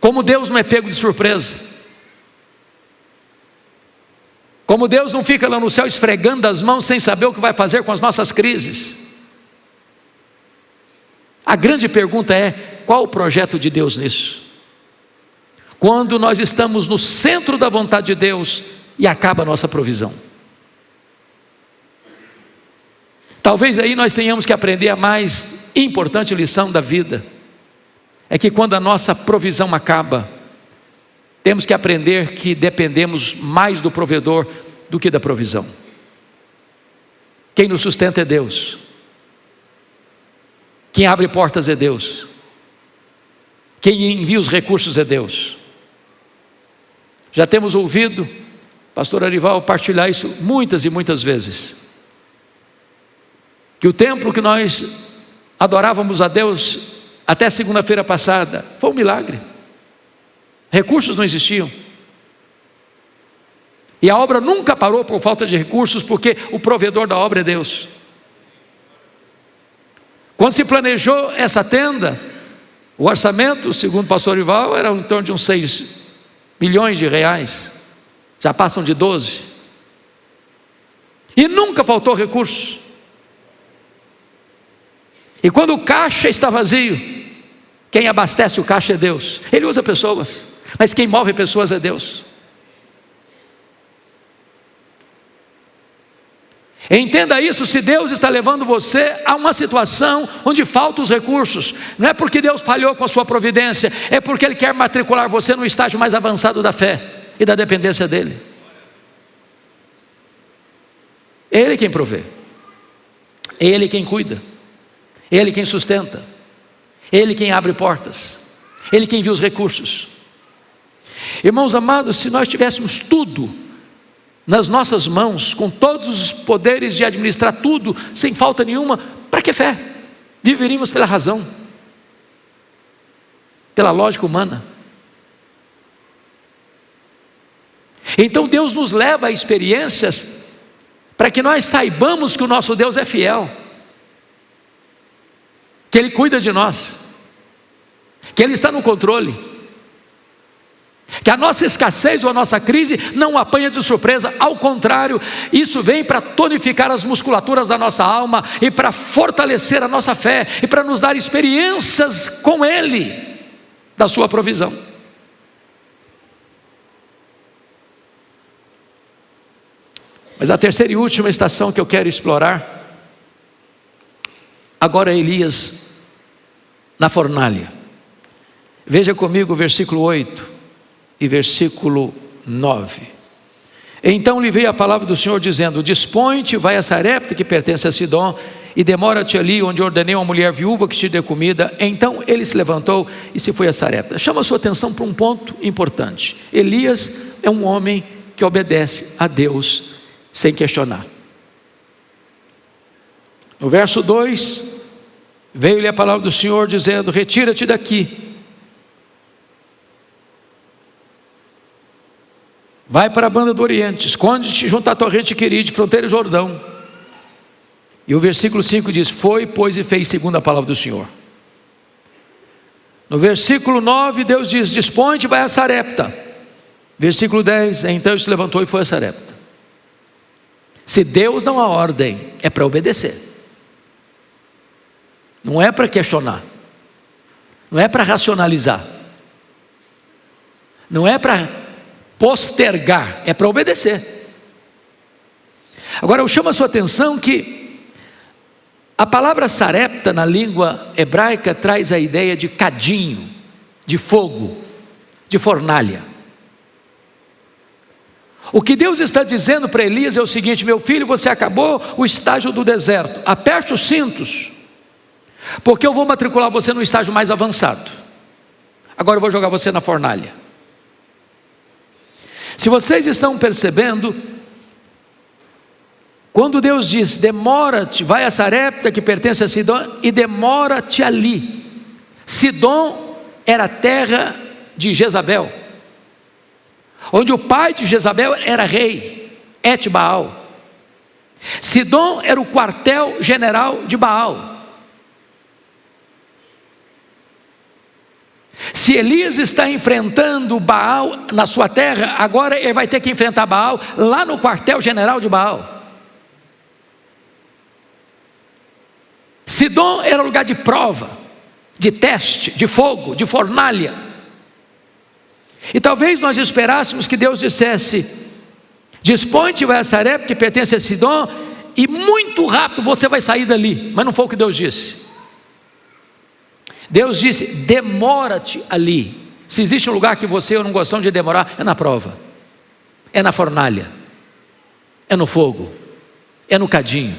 Como Deus não é pego de surpresa, como Deus não fica lá no céu esfregando as mãos sem saber o que vai fazer com as nossas crises. A grande pergunta é: qual o projeto de Deus nisso? Quando nós estamos no centro da vontade de Deus e acaba a nossa provisão. Talvez aí nós tenhamos que aprender a mais importante lição da vida, é que quando a nossa provisão acaba, temos que aprender que dependemos mais do provedor do que da provisão. Quem nos sustenta é Deus, quem abre portas é Deus, quem envia os recursos é Deus. Já temos ouvido pastor Arival partilhar isso muitas e muitas vezes, que o templo que nós adorávamos a Deus até segunda-feira passada foi um milagre. Recursos não existiam, e a obra nunca parou por falta de recursos, porque o provedor da obra é Deus. Quando se planejou essa tenda, o orçamento, segundo o pastor Arival, era em torno de uns 6 milhões de reais. Já passam de 12, e nunca faltou recurso. E quando o caixa está vazio, quem abastece o caixa é Deus. Ele usa pessoas, mas quem move pessoas é Deus. Entenda isso: se Deus está levando você a uma situação onde faltam os recursos, não é porque Deus falhou com a sua providência, é porque Ele quer matricular você no estágio mais avançado da fé e da dependência dEle. Ele quem provê, Ele quem cuida, Ele quem sustenta, Ele quem abre portas, Ele quem envia os recursos. Irmãos amados, se nós tivéssemos tudo nas nossas mãos, com todos os poderes de administrar tudo, sem falta nenhuma, para que fé? Viveríamos pela razão, pela lógica humana. Então Deus nos leva a experiências para que nós saibamos que o nosso Deus é fiel, que Ele cuida de nós, que Ele está no controle, que a nossa escassez ou a nossa crise não apanha de surpresa. Ao contrário, isso vem para tonificar as musculaturas da nossa alma e para fortalecer a nossa fé e para nos dar experiências com Ele, da sua provisão. Mas a terceira e última estação que eu quero explorar, agora é Elias na fornalha. Veja comigo o versículo 8 e versículo 9. Então lhe veio a palavra do Senhor dizendo: dispõe-te, vai a Sarepta, que pertence a Sidom, e demora-te ali, onde ordenei a uma mulher viúva que te dê comida. Então ele se levantou e se foi a Sarepta. Chama a sua atenção para um ponto importante. Elias é um homem que obedece a Deus sem questionar. No verso 2, veio-lhe a palavra do Senhor dizendo: retira-te daqui, vai para a banda do Oriente, esconde-te junto à torrente Querite, fronteira Jordão. E o versículo 5 diz: foi, pois, e fez segundo a palavra do Senhor. No versículo 9, Deus diz: dispõe-te, vai a Sarepta. Versículo 10, então ele se levantou e foi a Sarepta. Se Deus dá uma ordem, é para obedecer. Não é para questionar, não é para racionalizar, não é para postergar, é para obedecer. Agora eu chamo a sua atenção que a palavra Sarepta na língua hebraica traz a ideia de cadinho, de fogo, de fornalha. O que Deus está dizendo para Elias é o seguinte: meu filho, você acabou o estágio do deserto, aperte os cintos, porque eu vou matricular você no estágio mais avançado. Agora eu vou jogar você na fornalha. Se vocês estão percebendo, quando Deus diz: demora-te, vai a Sarepta, que pertence a Sidom, e demora-te ali. Sidom era a terra de Jezabel, onde o pai de Jezabel era rei, Et-Baal. Sidom era o quartel general de Baal. Se Elias está enfrentando Baal na sua terra, agora ele vai ter que enfrentar Baal lá no quartel general de Baal. Sidom era lugar de prova, de teste, de fogo, de fornalha. E talvez nós esperássemos que Deus dissesse: dispõe-te, vai a Sarepta, que pertence a Sidom, e muito rápido você vai sair dali. Mas não foi o que Deus disse. Deus disse: demora-te ali. Se existe um lugar que você e eu não gostamos de demorar, é na prova, é na fornalha, é no fogo, é no cadinho.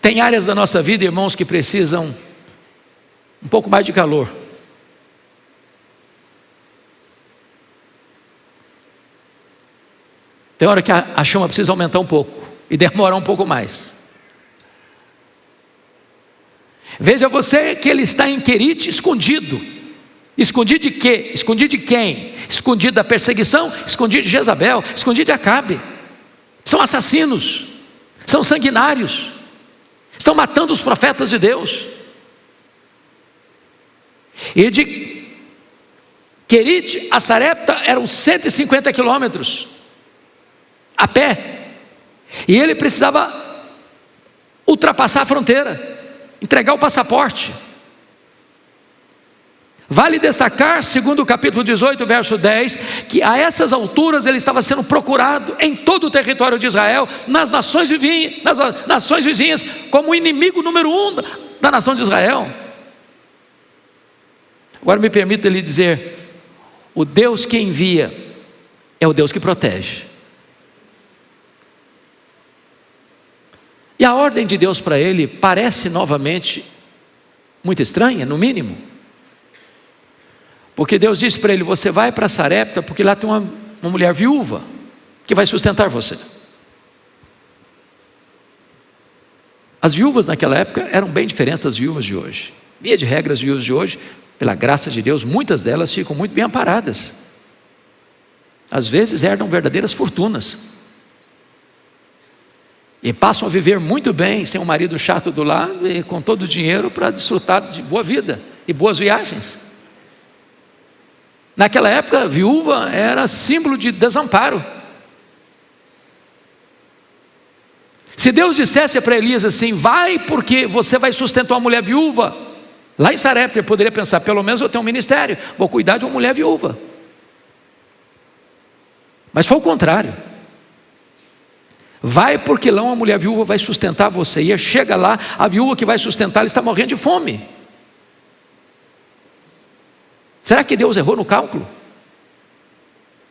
Tem áreas da nossa vida, irmãos, que precisam um pouco mais de calor. Tem hora que a chama precisa aumentar um pouco e demorar um pouco mais. Veja você que ele está em Querite escondido. Escondido de quê? Escondido de quem? Escondido da perseguição, escondido de Jezabel, escondido de Acabe. São assassinos, são sanguinários, estão matando os profetas de Deus. E de Querite a Sarepta eram 150 quilômetros a pé, e ele precisava ultrapassar a fronteira, entregar o passaporte. Vale destacar, segundo o capítulo 18, verso 10, que a essas alturas ele estava sendo procurado em todo o território de Israel, nas nações vizinhas, como o inimigo número 1 da nação de Israel. Agora me permita lhe dizer: o Deus que envia é o Deus que protege. E a ordem de Deus para ele parece novamente muito estranha, no mínimo. Porque Deus disse para ele: você vai para Sarepta, porque lá tem uma mulher viúva que vai sustentar você. As viúvas naquela época eram bem diferentes das viúvas de hoje. Via de regra, as viúvas de hoje, pela graça de Deus, muitas delas ficam muito bem amparadas. Às vezes herdam verdadeiras fortunas e passam a viver muito bem, sem um marido chato do lado e com todo o dinheiro para desfrutar de boa vida e boas viagens. Naquela época, a viúva era símbolo de desamparo. Se Deus dissesse para Elias assim: vai, porque você vai sustentar uma mulher viúva, lá em Sarepta, ele poderia pensar: pelo menos eu tenho um ministério, vou cuidar de uma mulher viúva. Mas foi o contrário. Vai, porque lá uma mulher viúva vai sustentar você. E chega lá, a viúva que vai sustentar, ela está morrendo de fome. Será que Deus errou no cálculo?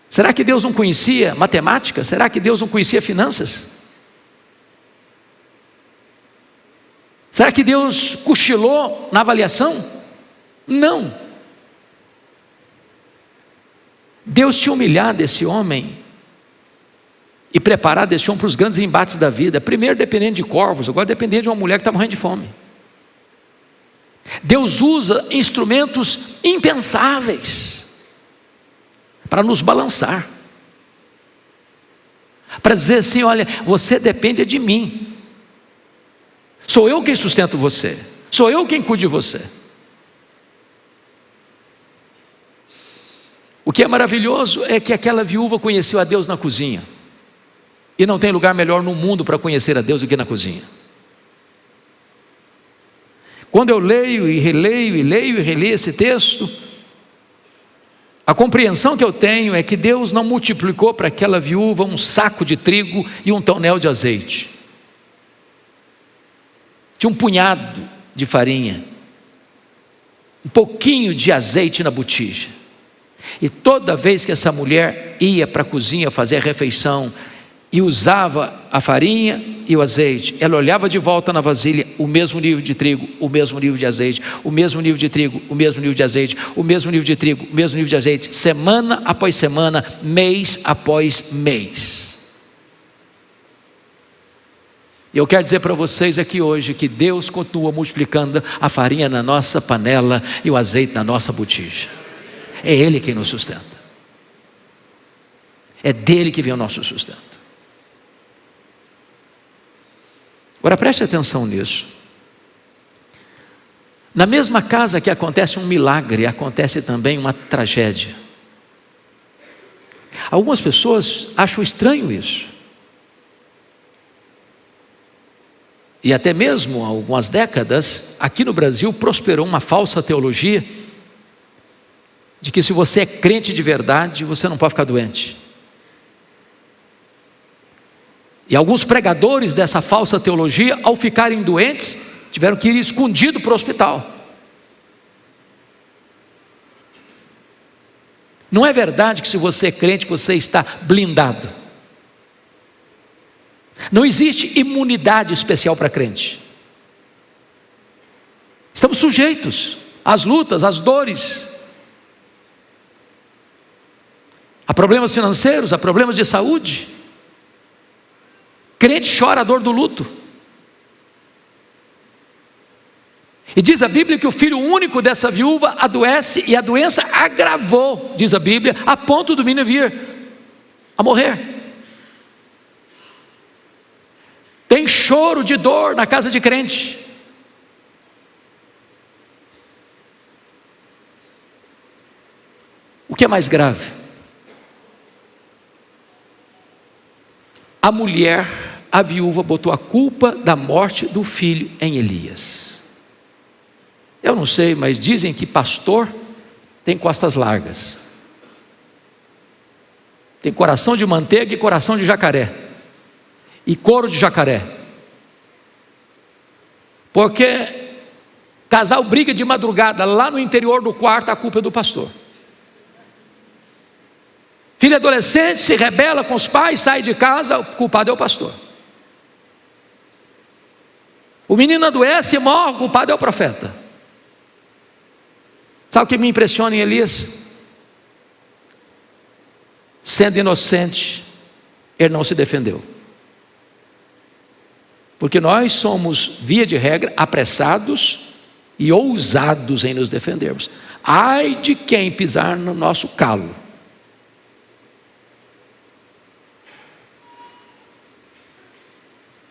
Será que Deus não conhecia matemática? Será que Deus não conhecia finanças? Será que Deus cochilou na avaliação? Não. Deus tinha humilhado esse homem e preparado esse homem para os grandes embates da vida. Primeiro dependendo de corvos, agora dependendo de uma mulher que está morrendo de fome. Deus usa instrumentos impensáveis para nos balançar, para dizer assim: olha, você depende de mim, sou eu quem sustento você, sou eu quem cuido de você. O que é maravilhoso é que aquela viúva conheceu a Deus na cozinha, e não tem lugar melhor no mundo para conhecer a Deus do que na cozinha. Quando eu leio e releio e leio e releio esse texto, a compreensão que eu tenho é que Deus não multiplicou para aquela viúva um saco de trigo e um tonel de azeite. Tinha um punhado de farinha, um pouquinho de azeite na botija. E toda vez que essa mulher ia para a cozinha fazer a refeição e usava a farinha e o azeite, ela olhava de volta na vasilha, o mesmo nível de trigo, o mesmo nível de azeite, o mesmo nível de trigo, o mesmo nível de azeite, o mesmo nível de trigo, o mesmo nível de azeite, semana após semana, mês após mês. E eu quero dizer para vocês aqui hoje que Deus continua multiplicando a farinha na nossa panela e o azeite na nossa botija. É Ele quem nos sustenta, é dele que vem o nosso sustento. Agora preste atenção nisso. Na mesma casa que acontece um milagre, acontece também uma tragédia. Algumas pessoas acham estranho isso. E até mesmo há algumas décadas, aqui no Brasil prosperou uma falsa teologia de que se você é crente de verdade, você não pode ficar doente. E alguns pregadores dessa falsa teologia, ao ficarem doentes, tiveram que ir escondido para o hospital. Não é verdade que se você é crente, você está blindado. Não existe imunidade especial para crente. Estamos sujeitos às lutas, às dores, a problemas financeiros, a problemas de saúde. Crente chora a dor do luto. E diz a Bíblia que o filho único dessa viúva adoece, e a doença agravou, diz a Bíblia, a ponto do menino vir a morrer. Tem choro de dor na casa de crente. O que é mais grave? A mulher, a viúva, botou a culpa da morte do filho em Elias. Eu não sei, mas dizem que pastor tem costas largas, tem coração de manteiga e coração de jacaré, e couro de jacaré, porque casal briga de madrugada lá no interior do quarto, a culpa é do pastor. Filho adolescente se rebela com os pais, sai de casa, o culpado é o pastor. O menino adoece e morre, o culpado é o profeta. Sabe o que me impressiona em Elias? Sendo inocente, ele não se defendeu. Porque nós somos, via de regra, apressados e ousados em nos defendermos. Ai de quem pisar no nosso calo.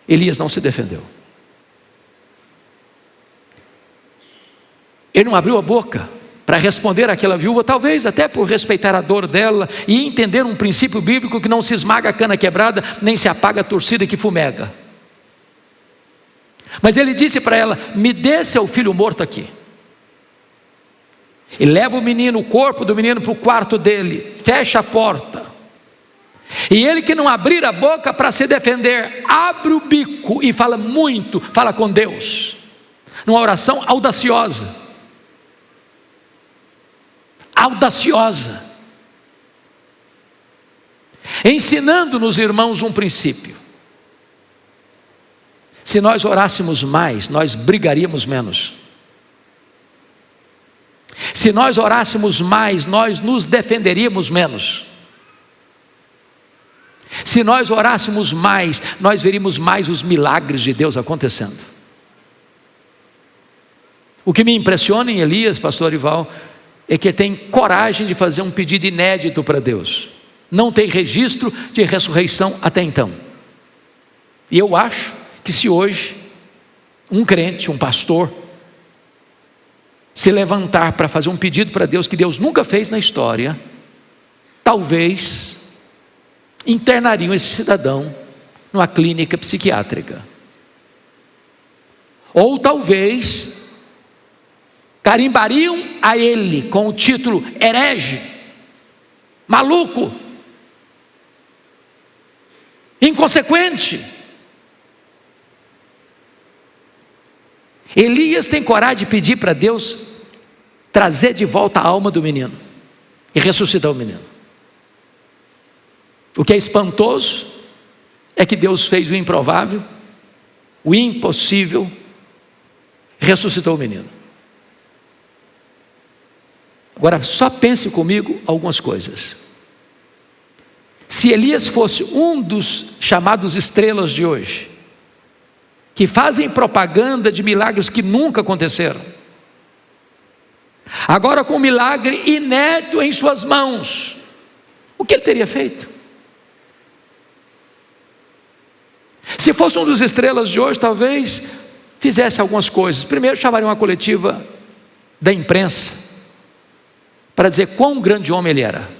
Elias não se defendeu. Ele não abriu a boca para responder àquela viúva, talvez até por respeitar a dor dela e entender um princípio bíblico que não se esmaga a cana quebrada, nem se apaga a torcida que fumega. Mas ele disse para ela: me dê seu filho morto aqui. E leva o menino, o corpo do menino, para o quarto dele, fecha a porta, E ele que não abrir a boca para se defender, abre o bico e fala muito, fala com Deus, numa oração audaciosa. Audaciosa. Ensinando-nos, irmãos, um princípio. Se nós orássemos mais, nós brigaríamos menos. Se nós orássemos mais, nós nos defenderíamos menos. Se nós orássemos mais, nós veríamos mais os milagres de Deus acontecendo. O que me impressiona em Elias, pastor Ival, é que ele tem coragem de fazer um pedido inédito para Deus. Não tem registro de ressurreição até então. E eu acho que se hoje um crente, um pastor, se levantar para fazer um pedido para Deus que Deus nunca fez na história, talvez internariam esse cidadão numa clínica psiquiátrica. Ou talvez carimbariam a ele com o título herege, maluco, inconsequente. Elias tem coragem de pedir para Deus trazer de volta a alma do menino e ressuscitar o menino. O que é espantoso é que Deus fez o improvável, o impossível, ressuscitou o menino. Agora só pense comigo algumas coisas. Se Elias fosse um dos chamados estrelas de hoje, que fazem propaganda de milagres que nunca aconteceram, agora com um milagre inédito em suas mãos, o que ele teria feito? Se fosse um dos estrelas de hoje, talvez fizesse algumas coisas. Primeiro, chamaria uma coletiva da imprensa para dizer quão grande homem ele era.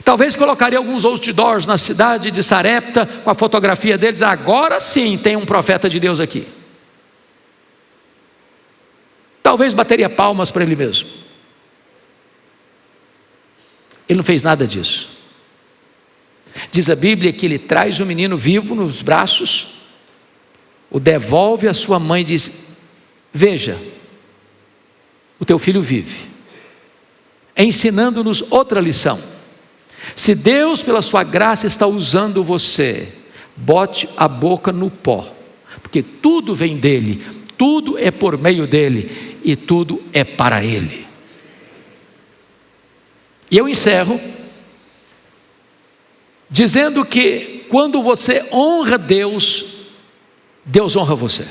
Talvez colocaria alguns outdoors na cidade de Sarepta com a fotografia deles. Agora sim tem um profeta de Deus aqui. Talvez bateria palmas para ele mesmo. Ele não fez nada disso. Diz a Bíblia que ele traz o menino vivo nos braços, o devolve à sua mãe e diz: veja, o teu filho vive. Ensinando-nos outra lição. Se Deus pela sua graça está usando você, bote a boca no pó, porque tudo vem dele, tudo é por meio dele e tudo é para ele. E eu encerro dizendo que quando você honra Deus, Deus honra você.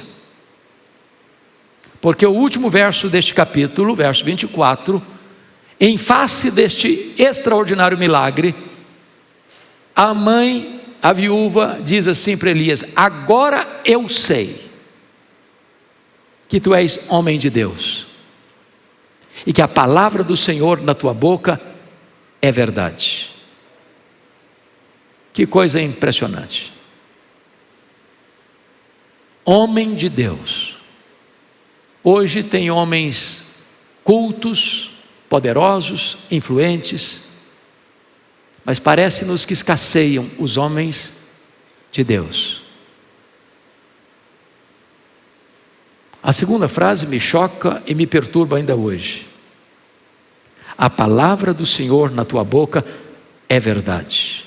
Porque o último verso deste capítulo, verso 24, em face deste extraordinário milagre, a mãe, a viúva, diz assim para Elias: agora eu sei que tu és homem de Deus, e que a palavra do Senhor na tua boca é verdade. Que coisa impressionante. Homem de Deus. Hoje tem homens cultos, poderosos, influentes, mas parece-nos que escasseiam os homens de Deus. A segunda frase me choca e me perturba ainda hoje. A palavra do Senhor na tua boca é verdade.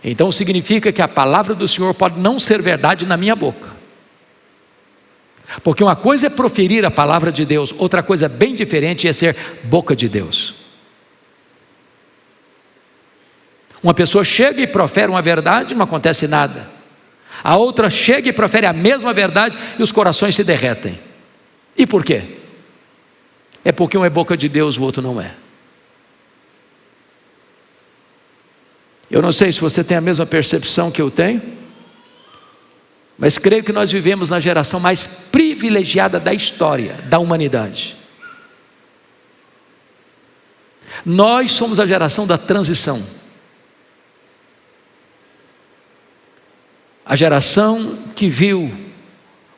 Então significa que a palavra do Senhor pode não ser verdade na minha boca. Porque uma coisa é proferir a palavra de Deus, outra coisa bem diferente é ser boca de Deus. Uma pessoa chega e profere uma verdade, não acontece nada. A outra chega e profere a mesma verdade e os corações se derretem. E por quê? É porque um é boca de Deus, o outro não é. Eu não sei se você tem a mesma percepção que eu tenho, mas creio que nós vivemos na geração mais privilegiada da história da humanidade. Nós somos a geração da transição. A geração que viu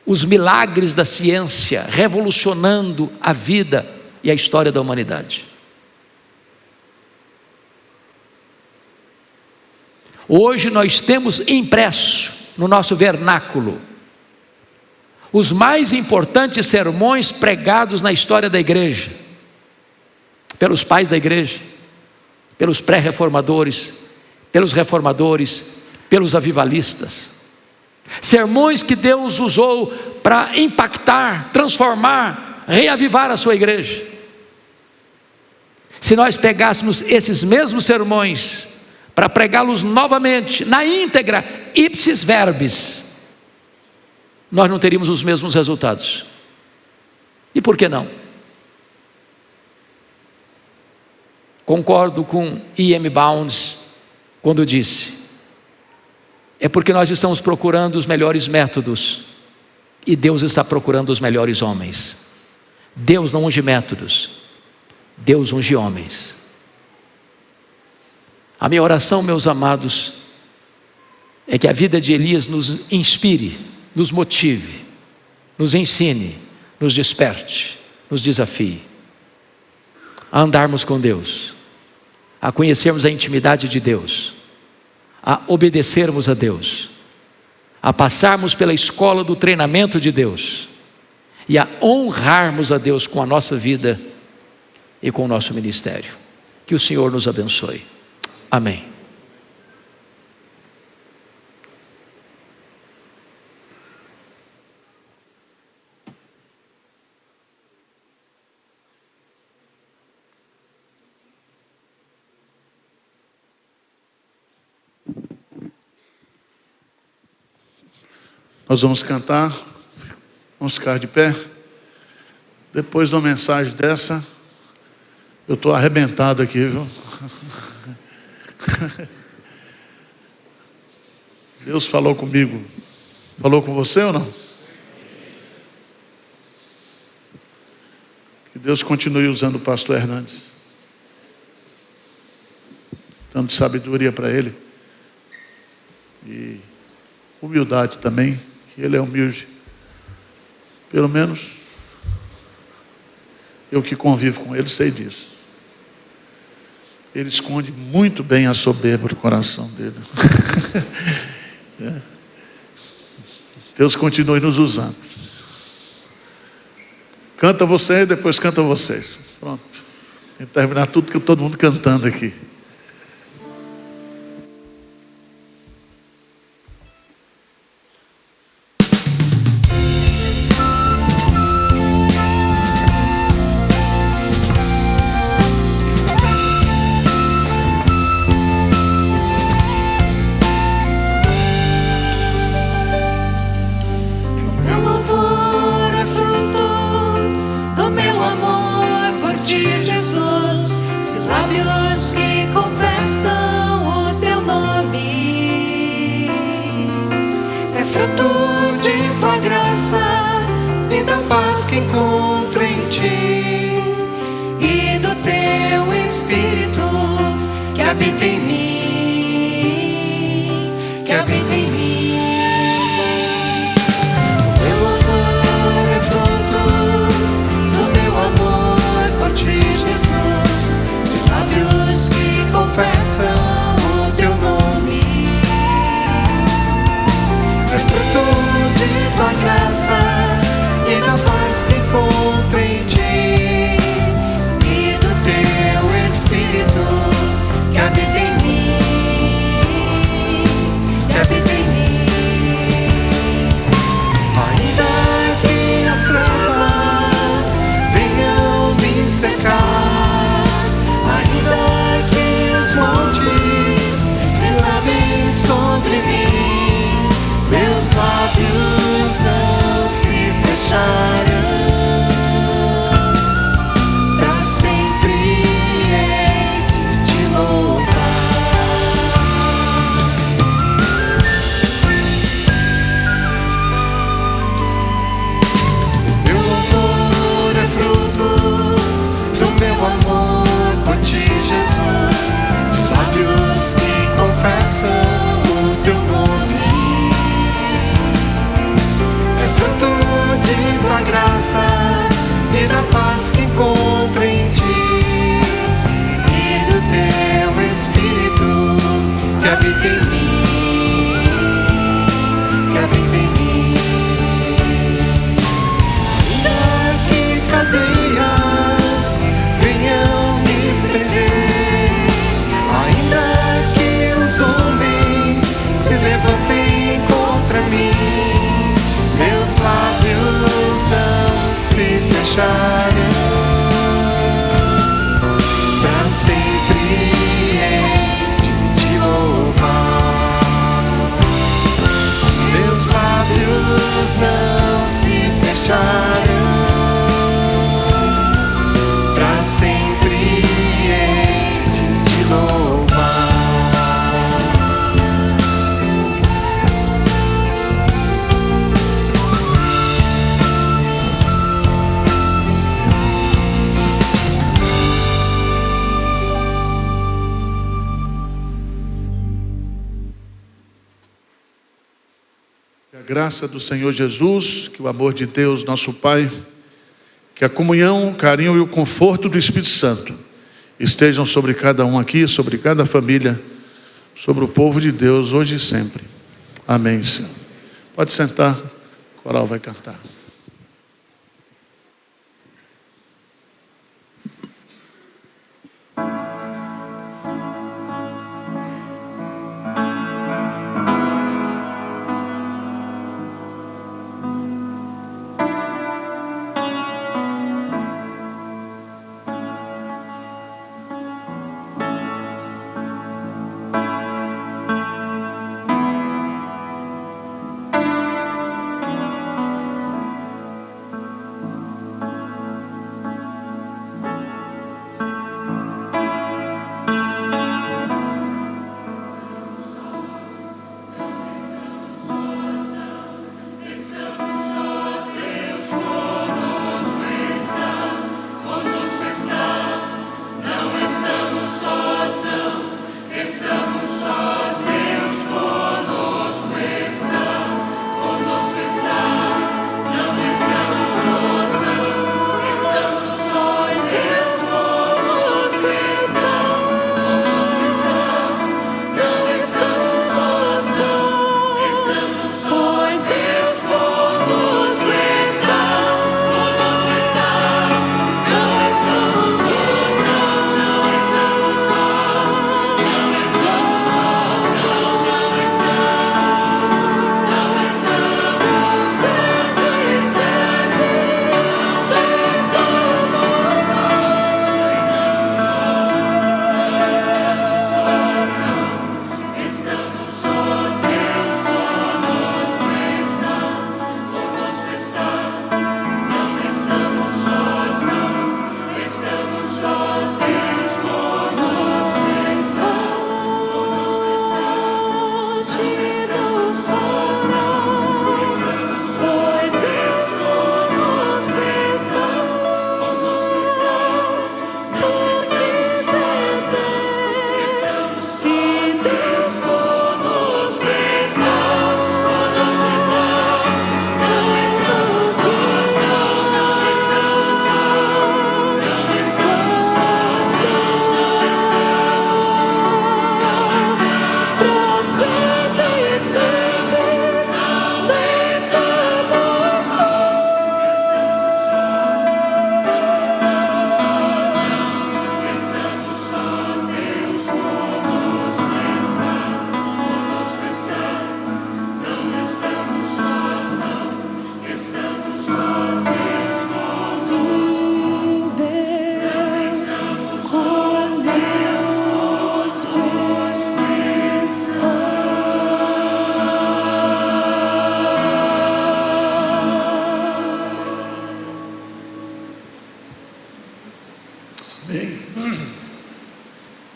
os milagres da ciência revolucionando a vida e a história da humanidade. Hoje nós temos impresso no nosso vernáculo os mais importantes sermões pregados na história da igreja, pelos pais da igreja, pelos pré-reformadores, pelos reformadores, pelos avivalistas. Sermões que Deus usou para impactar, transformar, reavivar a sua igreja. Se nós pegássemos esses mesmos sermões para pregá-los novamente, na íntegra, ipsis verbis, nós não teríamos os mesmos resultados. E por que não? Concordo com E.M. Bounds quando disse: é porque nós estamos procurando os melhores métodos e Deus está procurando os melhores homens. Deus não unge métodos, Deus unge homens. A minha oração, meus amados, é que a vida de Elias nos inspire, nos motive, nos ensine, nos desperte, nos desafie a andarmos com Deus, a conhecermos a intimidade de Deus, a obedecermos a Deus, a passarmos pela escola do treinamento de Deus e a honrarmos a Deus com a nossa vida e com o nosso ministério. Que o Senhor nos abençoe. Amém. Nós vamos cantar, vamos ficar de pé. Depois de uma mensagem dessa, eu estou arrebentado aqui, viu? Deus falou comigo. Falou com você ou não? Que Deus continue usando o pastor Hernandes, dando sabedoria para ele e humildade também, que ele é humilde. Pelo menos eu que convivo com ele sei disso. Ele esconde muito bem a soberba do coração dele. Deus continue nos usando. Canta você, depois canta vocês. Pronto. Tem que terminar tudo que todo mundo cantando aqui. Meu louvor é fruto do meu amor por ti, Jesus, de lábios que confessam o teu nome. É fruto de tua graça e da paz que encontro em ti e do teu Espírito que habita em mim, que habita em mim. Meu louvor é fruto do meu amor por ti, Jesus, de lábios que confessam o teu nome. É fruto de tua graça e da paz que encontro em ti e do teu Espírito que habita em mim. para sempre hei de te louvar. Que a graça do Senhor Jesus, que o amor de Deus, nosso Pai, que a comunhão, o carinho e o conforto do Espírito Santo estejam sobre cada um aqui, sobre cada família, sobre o povo de Deus, hoje e sempre. Amém, Senhor. Pode sentar, o coral vai cantar.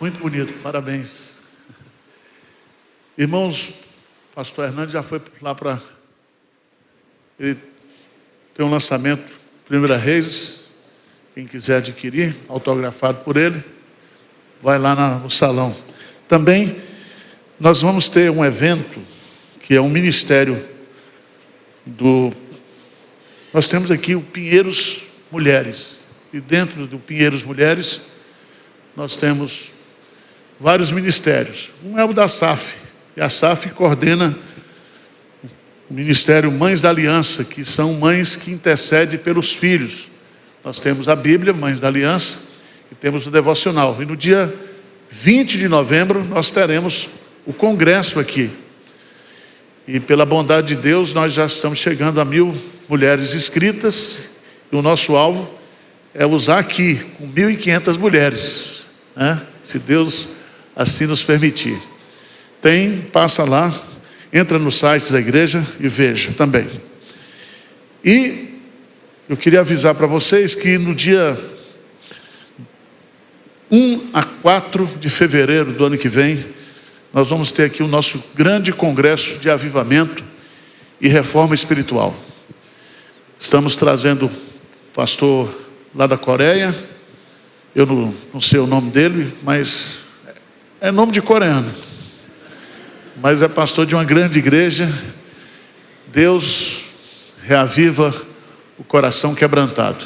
Muito bonito, parabéns. Irmãos, pastor Hernandes já foi lá para... Ele tem um lançamento, Primeira Reis, quem quiser adquirir, autografado por ele, vai lá no salão. Também nós vamos ter um evento, que é um ministério Nós temos aqui o Pinheiros Mulheres, e dentro do Pinheiros Mulheres, nós temos vários ministérios. Um é o da SAF, e a SAF coordena o Ministério Mães da Aliança, que são mães que intercedem pelos filhos. Nós temos a Bíblia, Mães da Aliança, e temos o devocional. E no dia 20 de novembro, nós teremos o congresso aqui. E pela bondade de Deus, nós já estamos chegando a 1000 mulheres inscritas, e o nosso alvo é usar aqui, com 1.500 mulheres, né? Se Deus assim nos permitir. Passa lá, entra no site da igreja e veja também. E eu queria avisar para vocês que no dia 1 a 4 de fevereiro do ano que vem, nós vamos ter aqui o nosso grande congresso de avivamento e reforma espiritual. Estamos trazendo o pastor lá da Coreia, eu não sei o nome dele, mas é nome de coreano, mas é pastor de uma grande igreja. Deus reaviva o coração quebrantado.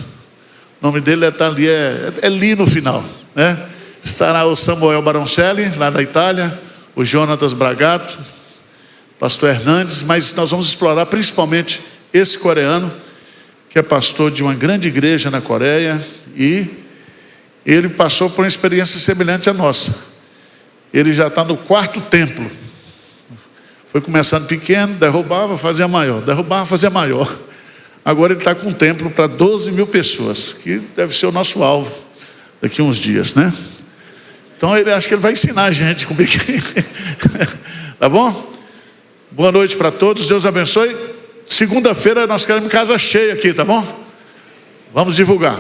O nome dele está ali, é Li no final, né? Estará o Samuel Baroncelli, lá da Itália, o Jonatas Bragato, pastor Hernandes, mas nós vamos explorar principalmente esse coreano, que é pastor de uma grande igreja na Coreia, e ele passou por uma experiência semelhante à nossa. Ele já está no 4º templo. Foi começando pequeno, derrubava, fazia maior, derrubava, fazia maior. Agora ele está com um templo para 12 mil pessoas, que deve ser o nosso alvo daqui a uns dias, né? Então acho que ele vai ensinar a gente como é que... Tá bom? Boa noite para todos, Deus abençoe. Segunda-feira nós queremos casa cheia aqui, tá bom? Vamos divulgar.